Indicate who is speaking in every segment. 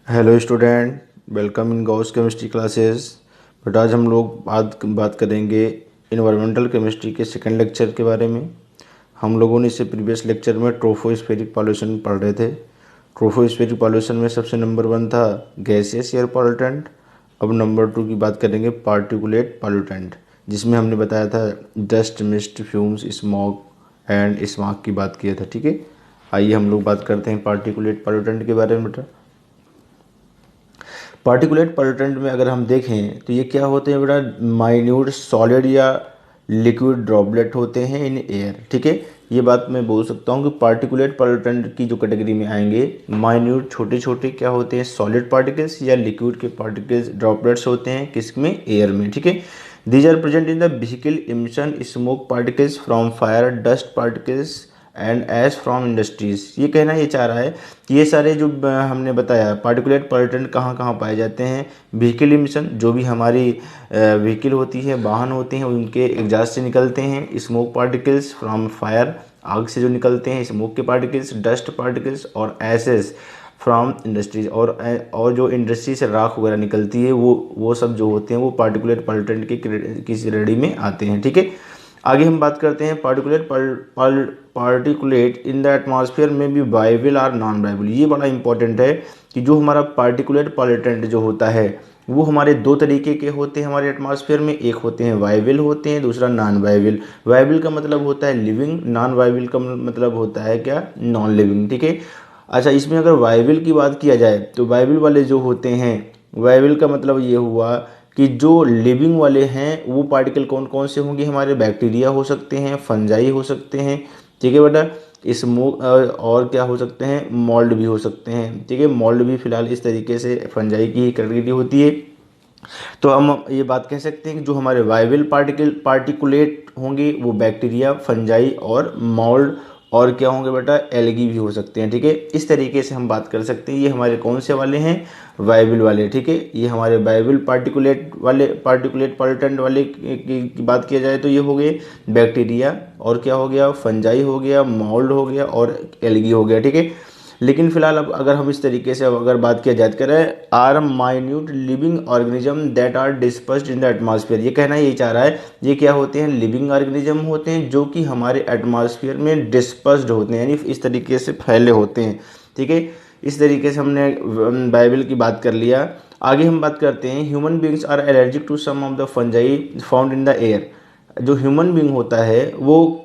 Speaker 1: Hello student, welcome in Gauss chemistry classes. But आज हम लोग बात करेंगे इन्वायरमेंटल केमिस्ट्री के सेकंड लेक्चर के बारे में। हम लोगों ने इससे प्रीवियस लेक्चर में ट्रोपोस्फेरिक पॉल्यूशन पढ़ रहे थे। ट्रोपोस्फेरिक पॉल्यूशन में सबसे नंबर 1 था गैसियस एयर पॉल्यूटेंट। अब नंबर 2 की बात करेंगे पार्टिकुलेट पॉल्यूटेंट, जिसमें हमने बताया था dust, mist, fumes, smog and smog की बात किया था। ठीक है, आइए हम लोग बात करते हैं पार्टिकुलेट पॉल्यूटेंट के बारे में। बेटा, पार्टिकुलेट पॉल्यूटेंट में अगर हम देखें तो ये क्या होते हैं बेटा, माइन्यूट सॉलिड या लिक्विड ड्रॉपलेट होते हैं इन एयर। ठीक है, ये बात मैं बोल सकता हूँ कि पार्टिकुलेट पॉल्यूटेंट की जो कैटेगरी में आएंगे, माइन्यूट छोटे छोटे क्या होते हैं, सॉलिड पार्टिकल्स या लिक्विड के पार्टिकल्स ड्रॉपलेट्स होते हैं किसमें, एयर में। ठीक है, these are present in the vehicle emission, smoke particles from fire, dust particles and ash from industries. ये कहना ये चाह रहा है कि ये सारे जो हमने बताया पार्टिकुलेट पॉल्यूटेंट कहाँ कहाँ पाए जाते हैं। व्हीकल इमिशन, जो भी हमारी व्हीकल होती है, वाहन होते हैं, उनके एग्जॉस्ट से निकलते हैं। स्मोक पार्टिकल्स फ्रॉम फायर, आग से जो निकलते हैं स्मोक के पार्टिकल्स। डस्ट पार्टिकल्स और एसेस फ्रॉम इंडस्ट्रीज, और जो इंडस्ट्री से राख वगैरह निकलती है वो सब जो होते हैं वो पार्टिकुलेट पॉल्यूटेंट की श्रेणी में आते हैं। ठीक है, आगे हम बात करते हैं पार्टिकुलेट इन द एटमॉस्फेयर में भी वायबल और नॉन वायबल। ये बड़ा इंपॉर्टेंट है कि जो हमारा पार्टिकुलेट पॉल्यूटेंट जो होता है वो हमारे दो तरीके के होते हैं हमारे एटमॉस्फेयर में। एक होते हैं वायबल होते हैं, दूसरा नॉन वायबल। वायबल का मतलब होता है लिविंग, नॉन वायबल का मतलब होता है क्या, नॉन लिविंग। ठीक है, अच्छा, इसमें अगर वायबल की बात किया जाए तो वायबल वाले जो होते हैं, वायबल का मतलब ये हुआ कि जो लिविंग वाले हैं वो पार्टिकल कौन कौन से होंगे हमारे, बैक्टीरिया हो सकते हैं, फंजाई हो सकते हैं। ठीक है बेटा, स्मोक और क्या हो सकते हैं, मोल्ड भी हो सकते हैं। ठीक है, मोल्ड भी फिलहाल इस तरीके से फंजाई की ही कैटेगरी होती है। तो हम ये बात कह सकते हैं कि जो हमारे वायबल पार्टिकुलेट होंगे वो बैक्टीरिया, फंजाई और मोल्ड, और क्या होंगे बेटा, एल्गी भी हो सकते हैं। ठीक है, इस तरीके से हम बात कर सकते हैं। ये हमारे कौन से वाले हैं, वायबल वाले। ठीक है, ये हमारे वायबल पार्टिकुलेट पॉल्यूटेंट वाले की बात किया जाए तो ये हो गए बैक्टीरिया, और क्या हो गया, फंजाई हो गया, मोल्ड हो गया और एल्गी हो गया। ठीक है, लेकिन फिलहाल अब अगर हम इस तरीके से अगर बात किया जाए करें, are minute living organism that are dispersed in the atmosphere. ये कहना यही चाह रहा है, ये क्या होते हैं, लिविंग ऑर्गेनिज्म होते हैं जो कि हमारे एटमॉस्फेयर में डिस्पर्स्ड होते हैं, यानी इस तरीके से फैले होते हैं। ठीक है, इस तरीके से हमने बाइबल की बात कर लिया। आगे हम बात करते हैं, human beings are allergic to some of the fungi found in the air. जो ह्यूमन बींग होता है वो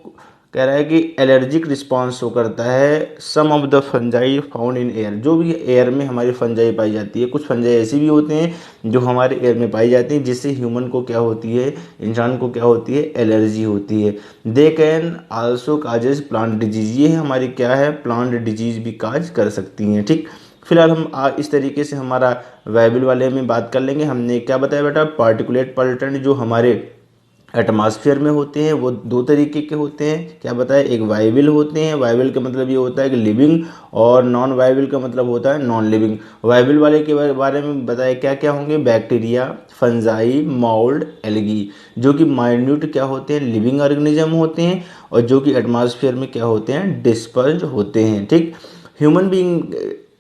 Speaker 1: कह रहा है कि एलर्जिक रिस्पॉन्स शो करता है some of the fungi found in air. जो भी एयर में हमारी फंजाई पाई जाती है, कुछ फंजाई ऐसी भी होते हैं जो हमारे एयर में पाई जाती हैं जिससे ह्यूमन को क्या होती है, इंसान को क्या होती है, एलर्जी होती है। They can also causes plant disease. ये हमारी क्या है, प्लांट डिजीज भी काज कर सकती हैं। ठीक, फिलहाल हम इस तरीके से हमारा वायबल वाले में बात कर लेंगे। हमने क्या बताया बेटा, पार्टिकुलेट पॉल्यूटेंट जो हमारे एटमॉस्फेयर में होते हैं वो दो तरीके के होते हैं। क्या बताया, एक वायबल होते हैं, वायबल का मतलब ये होता है कि लिविंग, और नॉन वायबल का मतलब होता है नॉन लिविंग। वायबल वाले के बारे में बताया क्या क्या होंगे, बैक्टीरिया, फंजाई, मोल्ड, एल्गी, जो कि माइन्यूट क्या होते हैं, लिविंग ऑर्गेनिज्म होते हैं, और जो कि एटमॉस्फेयर में क्या होते हैं, डिस्पर्स्ड होते हैं। ठीक, ह्यूमन बीइंग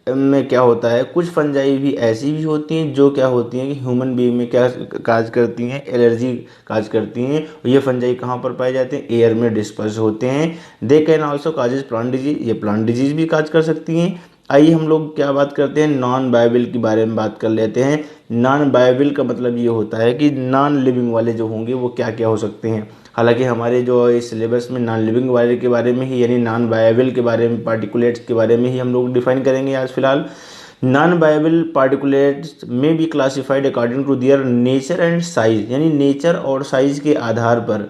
Speaker 1: में क्या होता है, कुछ फंजाई भी ऐसी भी होती हैं जो क्या होती हैं कि ह्यूमन बीइंग में क्या काज करती हैं, एलर्जी काज करती हैं। और ये फंजाई कहाँ पर पाए जाते हैं, एयर में डिस्पर्स होते हैं। They can also causes plant disease, ये प्लांट डिजीज भी काज कर सकती हैं। आइए हम लोग क्या बात करते हैं, नॉन बायोबल के बारे में बात कर लेते हैं। नॉन बायोबल का मतलब ये होता है कि नॉन लिविंग वाले जो होंगे वो क्या क्या हो सकते हैं। हालांकि हमारे जो इस सिलेबस में नॉन लिविंग वाले के बारे में ही, यानी नॉन बायोबल के बारे में, पार्टिकुलेट्स के बारे में ही हम लोग डिफाइन करेंगे आज फिलहाल। Non viable particulates may be classified according to their nature and size, यानी नेचर और साइज के आधार पर।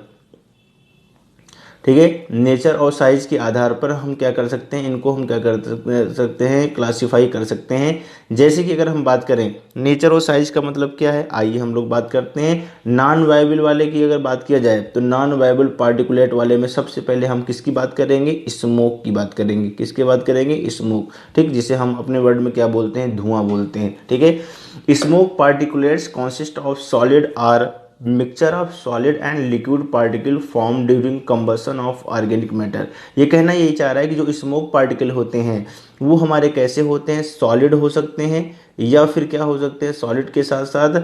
Speaker 1: ठीक है, नेचर और साइज के आधार पर हम क्या कर सकते हैं, इनको हम क्या कर सकते हैं, क्लासिफाई कर सकते हैं। जैसे कि अगर हम बात करें नेचर और साइज का मतलब क्या है, आइए हम लोग बात करते हैं। नॉन वायबल वाले की अगर बात किया जाए तो नॉन वायबल पार्टिकुलेट वाले में सबसे पहले हम किसकी बात करेंगे, स्मोक की बात करेंगे। किसकी बात करेंगे, स्मोक। ठीक, जिसे हम अपने वर्ड में क्या बोलते हैं, धुआं बोलते हैं। ठीक है, smoke particulates consist of solid or mixture of solid and liquid particle form during combustion of organic matter. ये कहना यही चाह रहा है कि जो स्मोक पार्टिकल होते हैं वो हमारे कैसे होते हैं, सॉलिड हो सकते हैं, या फिर क्या हो सकते हैं सॉलिड के साथ साथ,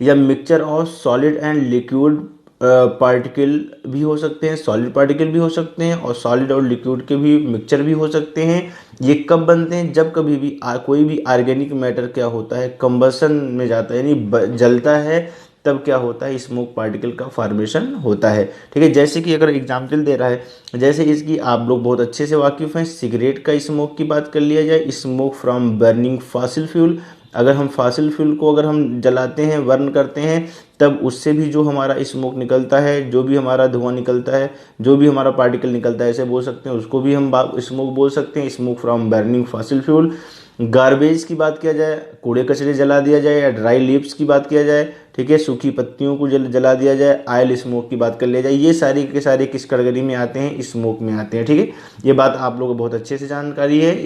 Speaker 1: या mixture of solid and liquid particle भी हो सकते हैं, सॉलिड पार्टिकल भी हो सकते हैं, और सॉलिड और लिक्विड के भी मिक्सचर भी हो सकते हैं। ये कब बनते हैं? जब कभी भी कोई भी ऑर्गेनिक मैटर क्या होता है, कंबसन में जाता है, यानी जलता है, तब क्या होता है, स्मोक पार्टिकल का फॉर्मेशन होता है। ठीक है, जैसे कि अगर एग्जाम्पल दे रहा है, जैसे इसकी आप लोग बहुत अच्छे से वाकिफ़ हैं, सिगरेट का स्मोक की बात कर लिया जाए, smoke from burning fossil fuel. अगर हम फॉसिल फ्यूल को अगर हम जलाते हैं, बर्न करते हैं, तब उससे भी जो हमारा स्मोक निकलता है, जो भी हमारा धुआं निकलता है, जो भी हमारा पार्टिकल निकलता है, ऐसे बोल सकते हैं, उसको भी हम स्मोक बोल सकते हैं, smoke from burning fossil fuel. Garbage की बात किया जाए, कूड़े कचरे जला दिया जाए, या ड्राई लीव्स की बात किया जाए, ठीक है, सूखी पत्तियों को जला दिया जाए, ऑयल स्मोक की बात कर लिया जाए, ये सारी के सारे किस कैटेगरी में आते हैं? स्मोक में आते हैं। ठीक है, ये बात आप लोगों को बहुत अच्छे से जानकारी है,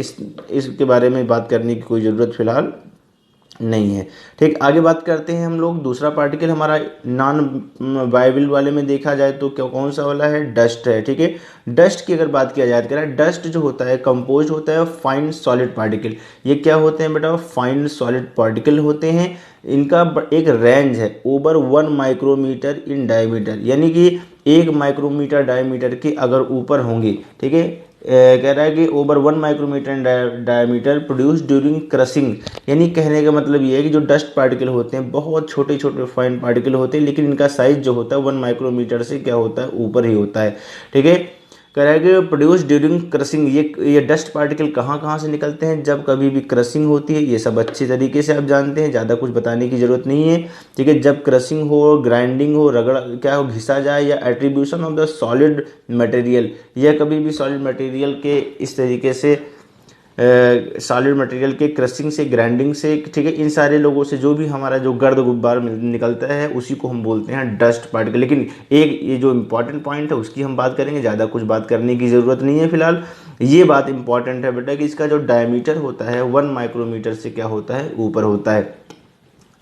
Speaker 1: इसके बारे में बात करने की कोई ज़रूरत फिलहाल नहीं है। ठीक, आगे बात करते हैं हम लोग। दूसरा पार्टिकल हमारा नॉन वायबल वाले में देखा जाए तो क्या कौन सा वाला है? डस्ट है। ठीक है, डस्ट की अगर बात किया जाए तो डस्ट जो होता है कंपोज होता है फाइन सॉलिड पार्टिकल। ये क्या होते हैं बेटा? फाइन सॉलिड पार्टिकल होते हैं। इनका एक रेंज है ओवर 1 माइक्रोमीटर इन डायमीटर, यानी कि 1 माइक्रोमीटर डायमीटर के अगर ऊपर होंगे। ठीक है, कह रहा है कि over 1 micrometer diameter produce during crushing, यानी कहने का मतलब ये है कि जो डस्ट पार्टिकल होते हैं बहुत छोटे छोटे फाइन पार्टिकल होते हैं, लेकिन इनका साइज जो होता है 1 माइक्रोमीटर से क्या होता है? ऊपर ही होता है। ठीक है, कह रहा है कि प्रोड्यूस ड्यूरिंग क्रशिंग, ये डस्ट पार्टिकल कहाँ कहाँ से निकलते हैं? जब कभी भी क्रशिंग होती है, ये सब अच्छी तरीके से आप जानते हैं, ज़्यादा कुछ बताने की ज़रूरत नहीं है। ठीक है, जब क्रशिंग हो, ग्राइंडिंग हो, रगड़ा क्या हो, घिसा जाए, या attribution of the solid material, या कभी भी सॉलिड मटेरियल के इस तरीके से सॉलिड मटेरियल के क्रशिंग से, ग्राइंडिंग से, ठीक है, इन सारे लोगों से जो भी हमारा जो गर्द गुब्बार निकलता है उसी को हम बोलते हैं डस्ट पार्टिकल। लेकिन एक ये जो इम्पॉर्टेंट पॉइंट है उसकी हम बात करेंगे, ज़्यादा कुछ बात करने की ज़रूरत नहीं है फिलहाल। ये बात इंपॉर्टेंट है बेटा कि इसका जो डायमीटर होता है 1 माइक्रोमीटर से क्या होता है? ऊपर होता है,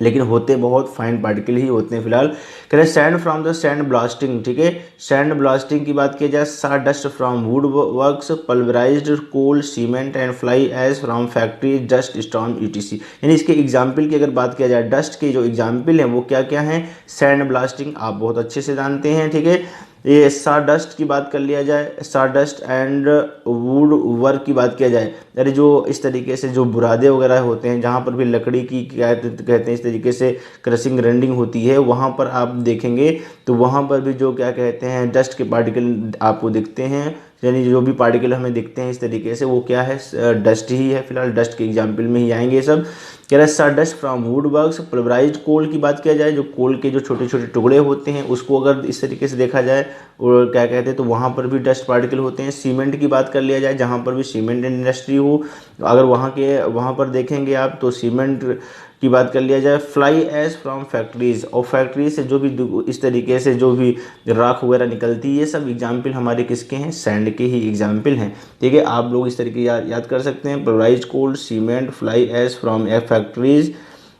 Speaker 1: लेकिन होते बहुत फाइन पार्टिकल ही होते हैं फिलहाल। कह रहे sand from the sand blasting. ठीक है, सैंड ब्लास्टिंग की बात की जाए, sawdust from wood works, pulverised coal, cement and fly ash from factory, dust storm ETC. यानी इसके एग्जाम्पल की अगर बात किया जाए, डस्ट के जो एग्जाम्पल हैं वो क्या क्या हैं? सैंड ब्लास्टिंग आप बहुत अच्छे से जानते हैं। ठीक है, ये साडस्ट की बात कर लिया जाए, साडस्ट एंड वुड वर्क की बात किया जाए, अरे जो इस तरीके से जो बुरादे वगैरह होते हैं, जहाँ पर भी लकड़ी की क्या कहते हैं इस तरीके से क्रशिंग ग्राइंडिंग होती है, वहाँ पर आप देखेंगे तो वहाँ पर भी जो क्या कहते हैं डस्ट के पार्टिकल आपको दिखते हैं, यानी जो भी पार्टिकल हमें दिखते हैं इस तरीके से वो क्या है? डस्ट ही है। फिलहाल डस्ट के एग्जाम्पल में ही आएंगे ये सब। कह रहा है साडस्ट फ्रॉम वुड वर्क्स, पल्वराइज्ड कोल की बात किया जाए, जो कोल के जो छोटे छोटे टुकड़े होते हैं उसको अगर इस तरीके से देखा जाए और क्या कहते हैं तो वहाँ पर भी डस्ट पार्टिकल होते हैं। सीमेंट की बात कर लिया जाए, जहाँ पर भी सीमेंट इंडस्ट्री हो, अगर वहाँ पर देखेंगे आप तो सीमेंट की बात कर लिया जाए। फ्लाई एश फ्रॉम फैक्ट्रीज, और फैक्ट्री से जो भी इस तरीके से जो भी राख वगैरह निकलती है, ये सब एग्जाम्पल हमारे किसके हैं? सैंड के ही एग्जाम्पल हैं। ठीक है, आप लोग इस तरीके याद कर सकते हैं, pulverised coal, cement, fly ash from factories.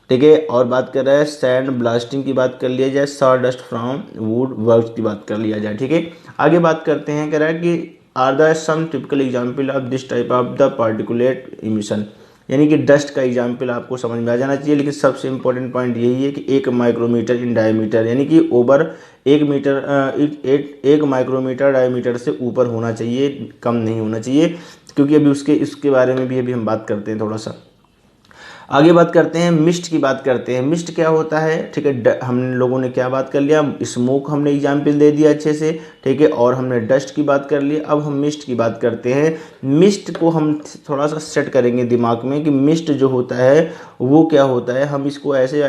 Speaker 1: ठीक है, और बात कर रहा है सैंड ब्लास्टिंग की बात कर लिया जाए, saw dust from would work की बात कर लिया जाए। ठीक है, आगे बात करते हैं, कह रहा है कि are the some typical example of this type of the particulate emission, यानी कि डस्ट का एग्जाम्पल आपको समझ में आ जाना चाहिए। लेकिन सबसे इंपॉर्टेंट पॉइंट यही है कि 1 माइक्रोमीटर इन डायमीटर, यानी कि ओवर 1 माइक्रोमीटर डायमीटर से ऊपर होना चाहिए, कम नहीं होना चाहिए, क्योंकि अभी इसके बारे में भी अभी हम बात करते हैं थोड़ा सा। आगे बात करते हैं, मिस्ट की बात करते हैं। मिस्ट क्या होता है? ठीक है, हम लोगों ने क्या बात कर लिया? स्मोक हमने एग्जाम्पल दे दिया अच्छे से, ठीक है, और हमने डस्ट की बात कर ली। अब हम मिस्ट की बात करते हैं। मिस्ट को हम थोड़ा सा सेट करेंगे दिमाग में कि मिस्ट जो होता है वो क्या होता है। हम इसको ऐसे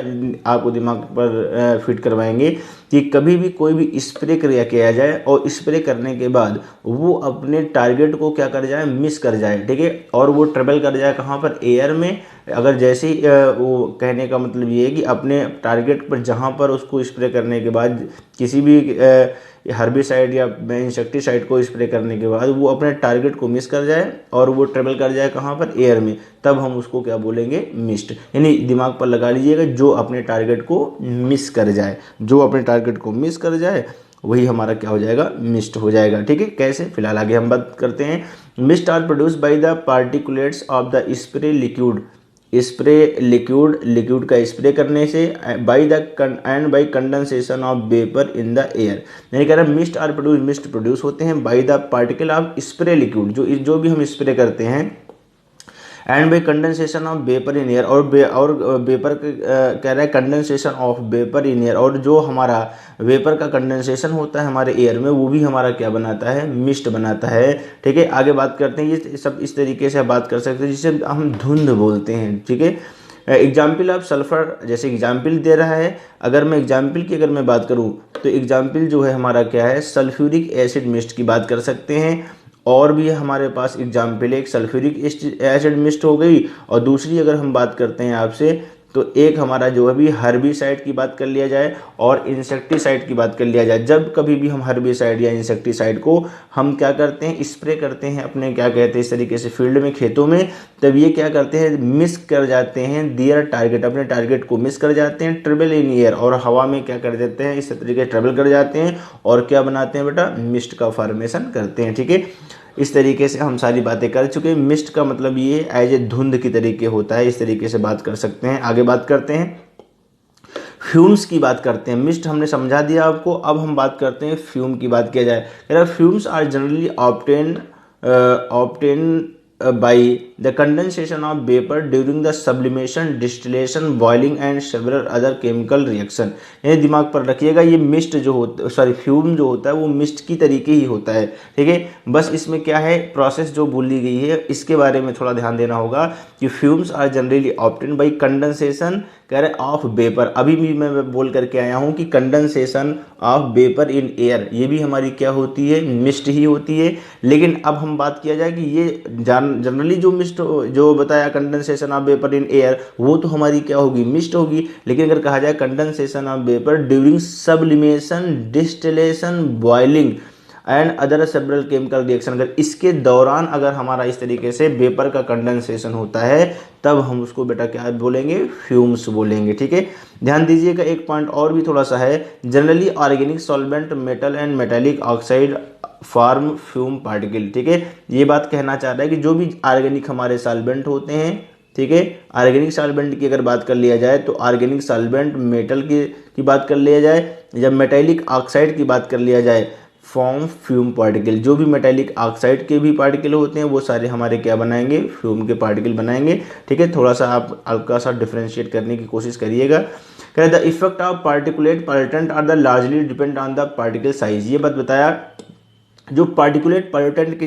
Speaker 1: आपको दिमाग पर फिट करवाएंगे कि कभी भी कोई भी स्प्रे किया जाए और स्प्रे करने के बाद वो अपने टारगेट को क्या कर जाए? मिस कर जाए। ठीक है, और वो ट्रेवल कर जाए कहाँ पर? एयर में। अगर जैसे ही वो कहने का मतलब ये है कि अपने टारगेट पर जहाँ पर उसको स्प्रे करने के बाद किसी भी हर्बिसाइड या इंसेक्टिसाइड को स्प्रे करने के बाद वो अपने टारगेट को मिस कर जाए और वो ट्रेवल कर जाए कहाँ पर? एयर में, तब हम उसको क्या बोलेंगे? मिस्ट। यानी दिमाग पर लगा लीजिएगा, जो अपने टारगेट को मिस कर जाए, जो अपने टारगेट को मिस कर जाए वही हमारा क्या हो जाएगा? मिस्ट हो जाएगा। ठीक है, कैसे? फिलहाल आगे हम बात करते हैं। Mist are produce by the particulates of the spray liquid, spray liquid का स्प्रे करने से, by condensation of vapour in the air, यानी कह रहा है मिस्ट प्रोड्यूस होते हैं by the particle of spray liquid, जो भी हम स्प्रे करते हैं, and by condensation of vapour in air, और वेपर कह रहा है condensation of vapour in air, और जो हमारा वेपर का कंडेंसेशन होता है हमारे एयर में वो भी हमारा क्या बनाता है, मिस्ट बनाता है। ठीक है, आगे बात करते हैं, ये सब इस तरीके से बात कर सकते हैं जिसे हम धुंध बोलते हैं। ठीक है, एग्जाम्पल ऑफ सल्फर, जैसे एग्जाम्पल दे रहा है, अगर मैं एग्जाम्पल की अगर मैं बात करूँ तो एग्जाम्पल जो है हमारा क्या है, सल्फ्यूरिक एसिड मिस्ट की बात कर सकते हैं। और भी हमारे पास एग्जाम्पल एक सल्फ्यूरिक एसिड मिस्ट हो गई, और दूसरी अगर हम बात करते हैं आपसे तो एक हमारा जो अभी हर्बिसाइड की बात कर लिया जाए और इंसेक्टिसाइड की बात कर लिया जाए। जब कभी भी हम हर्बिसाइड या इंसेक्टिसाइड को हम क्या करते हैं, स्प्रे करते हैं अपने क्या कहते हैं इस तरीके से फील्ड में, खेतों में, तब ये क्या करते हैं, मिस कर जाते हैं दियर टारगेट, अपने टारगेट को मिस कर जाते हैं, ट्रेवल इन एयर, और हवा में क्या कर देते हैं, इस तरीके से ट्रेवल कर जाते हैं और क्या बनाते हैं बेटा, मिस्ट का फॉर्मेशन करते हैं। ठीक है, इस तरीके से हम सारी बातें कर चुके हैं। मिस्ट का मतलब ये एज ए धुंध की तरीके होता है, इस तरीके से बात कर सकते हैं। आगे बात करते हैं, फ्यूम्स की बात करते हैं। मिस्ट हमने समझा दिया आपको, अब हम बात करते हैं फ्यूम की बात किया जाए। Fumes are generally obtain by the condensation of vapor during the sublimation, distillation, boiling and several other chemical reaction। यानी दिमाग पर रखिएगा, ये मिस्ट जो होता फ्यूम जो होता है वो मिस्ट की तरीके ही होता है। ठीक है, बस इसमें क्या है, प्रोसेस जो बोली गई है इसके बारे में थोड़ा ध्यान देना होगा कि fumes are generally obtain by condensation कह रहे ऑफ वेपर। अभी भी मैं बोल करके आया हूँ कि condensation of vapour in air, ये भी हमारी क्या होती है, मिस्ट ही होती है। लेकिन अब हम बात किया जाए कि ये जनरली जो मिस्ट जो बताया condensation of vapour in air, वो तो हमारी क्या होगी, मिस्ट होगी। लेकिन अगर कहा जाए condensation of vapour during sublimation, distillation, boiling and other several chemical reaction, अगर इसके दौरान अगर हमारा इस तरीके से वेपर का कंडेंसेशन होता है तब हम उसको बेटा क्या बोलेंगे, फ्यूम्स बोलेंगे। ठीक है, ध्यान दीजिएगा, एक पॉइंट और भी थोड़ा सा है, generally organic solvent metal and metallic oxide form fume particle. ठीक है, ये बात कहना चाह रहा है कि जो भी ऑर्गेनिक हमारे सॉल्वेंट होते हैं, ठीक है, ऑर्गेनिक सॉल्वेंट की अगर बात कर लिया जाए तो ऑर्गेनिक सॉल्वेंट मेटल की बात कर लिया जाए, जब मेटालिक ऑक्साइड की बात कर लिया जाए फॉर्म फ्यूम पार्टिकल, जो भी मेटालिक ऑक्साइड के भी पार्टिकल होते हैं वो सारे हमारे क्या बनाएंगे, फ्यूम के पार्टिकल बनाएंगे। ठीक है, थोड़ा सा आप हल्का सा डिफ्रेंशिएट करने की कोशिश करिएगा। कह the effect of particulate pollutant are the largely depend on the particle size. ये बात बताया, जो पार्टिकुलेट पॉल्यूटेंट के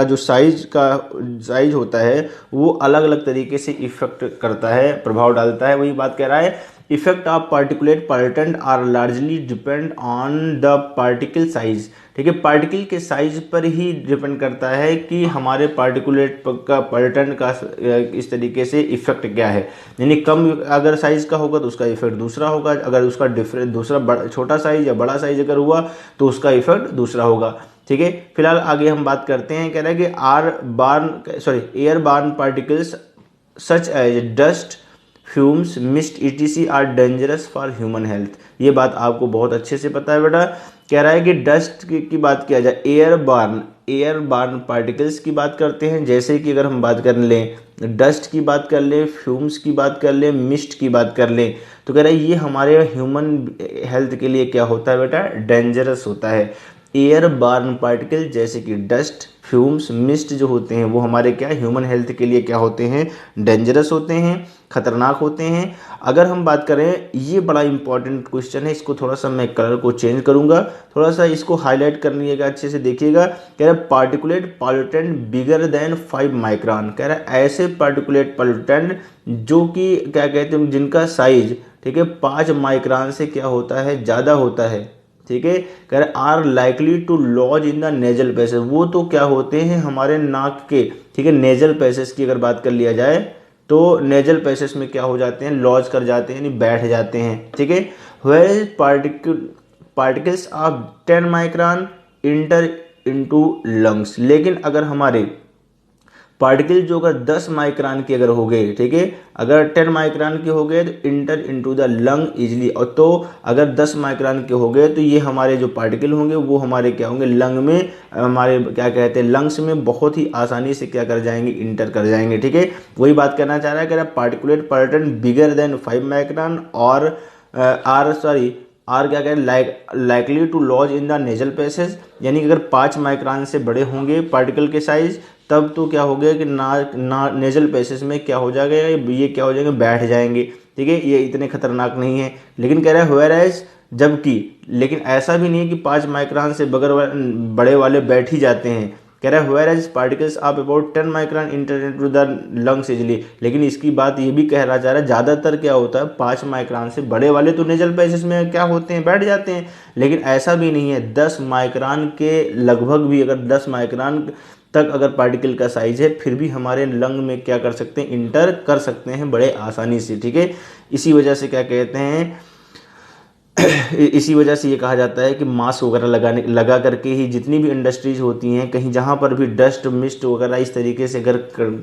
Speaker 1: जो साइज होता है वो अलग अलग तरीके से इफेक्ट करता है, प्रभाव डालता है। वही बात कह रहा है, effect of particulate pollutant are largely depend on the particle size. ठीक है, पार्टिकल के साइज पर ही डिपेंड करता है कि हमारे पार्टिकुलेट का पॉल्यूटेंट का इस तरीके से इफेक्ट क्या है। यानी कम अगर साइज का होगा तो उसका इफेक्ट दूसरा होगा, अगर उसका दूसरा छोटा साइज या बड़ा साइज अगर हुआ तो उसका इफेक्ट दूसरा होगा। ठीक है, फिलहाल आगे हम बात करते हैं, कह रहा है कि airborne particles such as dust, fumes, mist etc are dangerous for human health. ये बात आपको बहुत अच्छे से पता है बेटा। कह रहा है कि डस्ट की बात किया जाए, एयर बार्न पार्टिकल्स की बात करते हैं, जैसे कि अगर हम बात कर लें डस्ट की बात कर लें, फ्यूम्स की बात कर लें, मिस्ट की बात कर लें, तो कह रहा है ये हमारे ह्यूमन हेल्थ के लिए क्या होता है बेटा, डेंजरस होता है। एयर बार्न पार्टिकल जैसे कि डस्ट, फ्यूम्स, मिस्ट जो होते हैं वो हमारे क्या ह्यूमन हेल्थ के लिए क्या होते हैं, डेंजरस होते हैं, खतरनाक होते हैं। अगर हम बात करें, ये बड़ा इंपॉर्टेंट क्वेश्चन है, इसको थोड़ा सा मैं कलर को चेंज करूंगा, थोड़ा सा इसको हाईलाइट करनिएगा, अच्छे से देखिएगा। कह रहा है पार्टिकुलेट पॉल्यूटेंट बिगर देन 5 माइक्रोन। कह रहा है ऐसे पार्टिकुलेट पॉल्यूटेंट जो कि क्या कहते हैं, जिनका साइज ठीक है 5 माइक्रोन से क्या होता है, ज़्यादा होता है। ठीक है, कह रहे are likely to lodge in the nasal passage, वो तो क्या होते हैं हमारे नाक के, ठीक है, नेजल पैसेज की अगर बात कर लिया जाए तो नेजल पैसेज में क्या हो जाते हैं, लॉज कर जाते हैं, यानी बैठ जाते हैं। ठीक है, where particles of 10 micron enter into lungs. लेकिन अगर हमारे पार्टिकल जो अगर 10 माइक्रोन के अगर हो गए, ठीक है, अगर 10 माइक्रोन के हो गए तो inter into the lung easily, और तो अगर 10 माइक्रोन के हो गए तो ये हमारे जो पार्टिकल होंगे वो हमारे क्या होंगे, लंग में, हमारे क्या कहते हैं, लंग्स में बहुत ही आसानी से क्या कर जाएंगे, इंटर कर जाएंगे, ठीक है। वही बात करना चाह रहा है, कह रहा है particulate pertain bigger than 5 micron और आर क्या कहें, likely to lodge in the nasal passage, यानी कि अगर 5 माइक्रोन से बड़े होंगे पार्टिकल के साइज, तब तो क्या हो गया कि ना नेजल पैसेज में क्या हो जाएगा, ये क्या हो जाएंगे, बैठ जाएंगे, ठीक है, ये इतने खतरनाक नहीं है। लेकिन कह रहा है वेयर एज, जबकि, लेकिन ऐसा भी नहीं है कि 5 माइक्रोन से बड़े वाले बैठ ही जाते हैं। कह रहा है whereas particles of about 10 micron enter into the lungs easily, लेकिन इसकी बात ये भी कह रहा जा रहा है ज़्यादातर क्या होता है, 5 माइक्रोन से बड़े वाले तो नेजल पैसेज में क्या होते हैं, बैठ जाते हैं। लेकिन ऐसा भी नहीं है, 10 माइक्रोन के लगभग भी, अगर 10 माइक्रोन तक अगर पार्टिकल का साइज है, फिर भी हमारे लंग में क्या कर सकते हैं, इंटर कर सकते हैं बड़े आसानी से, ठीक है। इसी वजह से क्या कहते हैं इसी वजह से ये कहा जाता है कि मास्क वगैरह लगा करके ही जितनी भी इंडस्ट्रीज होती हैं, कहीं जहाँ पर भी डस्ट मिस्ट वगैरह इस तरीके से अगर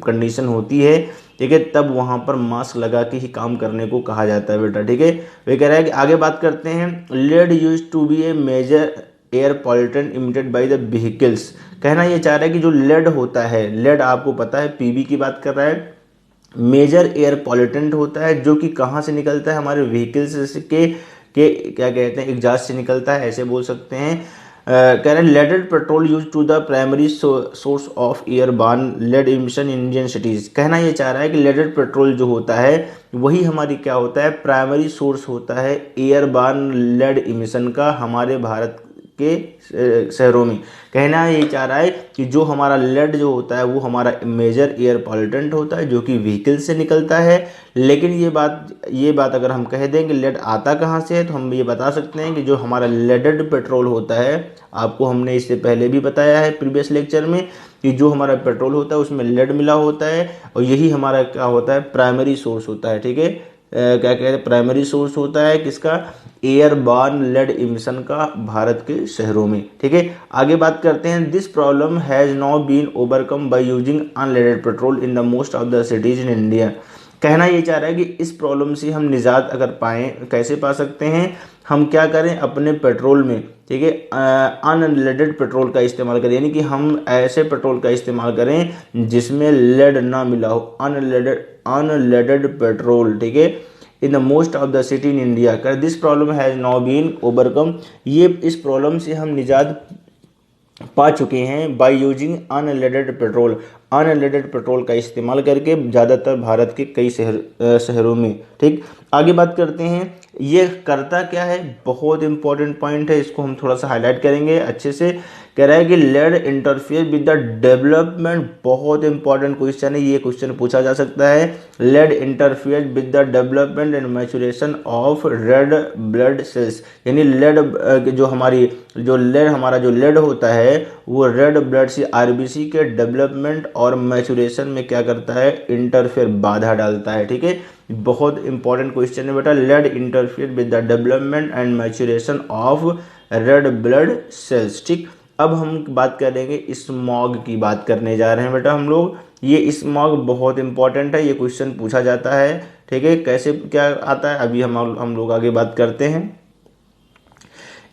Speaker 1: कंडीशन होती है, ठीक है, तब वहाँ पर मास्क लगा के ही काम करने को कहा जाता है बेटा, ठीक है। वे कह रहा है कि आगे बात करते हैं, lead use to be a major air pollutant emitted by the vehicles. कहना ये चाह रहा है कि जो लेड होता है, लेड आपको पता है पीबी की बात कर रहा है, मेजर एयर पॉल्यूटेंट होता है, जो कि कहाँ से निकलता है, हमारे व्हीकल्स के क्या कहते हैं, एग्जॉस्ट से निकलता है, ऐसे बोल सकते हैं। कह रहे हैं leaded petrol use to the primary source of airborne lead emission in Indian cities. कहना ये चाह रहा है कि लेडेड पेट्रोल जो होता है वही हमारी क्या होता है, प्राइमरी सोर्स होता है एयर बार्न लेड इमिशन का हमारे भारत के शहरों में। कहना ये चाह रहा है कि जो हमारा लेड जो होता है वो हमारा मेजर एयर पॉल्यूटेंट होता है, जो कि व्हीकल से निकलता है। लेकिन ये बात अगर हम कह दें कि लेड आता कहाँ से है, तो हम ये बता सकते हैं कि जो हमारा लेडेड पेट्रोल होता है, आपको हमने इससे पहले भी बताया है प्रीवियस लेक्चर में, कि जो हमारा पेट्रोल होता है उसमें लेड मिला होता है, और यही हमारा क्या होता है, प्राइमरी सोर्स होता है, ठीक है। क्या कहते हैं, प्राइमरी सोर्स होता है किसका, एयर बार्न लेड इमिशन का भारत के शहरों में, ठीक है। आगे बात करते हैं, this problem has now been overcome by using unleaded petrol in the most of the cities in India. कहना ये चाह रहा है कि इस प्रॉब्लम से हम निजात अगर पाएँ, कैसे पा सकते हैं, हम क्या करें, अपने पेट्रोल में, ठीक है, अनलेडेड पेट्रोल का इस्तेमाल करें, यानी कि हम ऐसे पेट्रोल का इस्तेमाल करें जिसमें लेड ना मिला हो, अनलेडेड पेट्रोल, ठीक है, in the most of the city in India. कर this problem has now been overcome, ये इस प्रॉब्लम से हम निजात पा चुके हैं by using unleaded petrol, unleaded petrol का इस्तेमाल करके ज़्यादातर भारत के कई शहरों में, ठीक। आगे बात करते हैं, ये करता क्या है, बहुत इंपॉर्टेंट पॉइंट है, इसको हम थोड़ा सा हाईलाइट करेंगे अच्छे से। कह रहा है कि lead interfere with the development, बहुत इंपॉर्टेंट क्वेश्चन है, ये क्वेश्चन पूछा जा सकता है। Lead interfere with the development and maturation of red blood cells, यानी लेड हमारा जो लेड होता है वो रेड ब्लड से आरबीसी के डेवलपमेंट और मैचुरेशन में क्या करता है, इंटरफेयर, बाधा डालता है, ठीक है। बहुत इंपॉर्टेंट क्वेश्चन है बेटा, lead interfere with the development and maturation of red blood cells, ठीक। अब हम बात करेंगे स्मॉग की, बात करने जा रहे हैं बेटा हम लोग। ये स्मॉग बहुत इंपॉर्टेंट है, ये क्वेश्चन पूछा जाता है, ठीक है। कैसे क्या आता है, अभी हम लोग आगे बात करते हैं।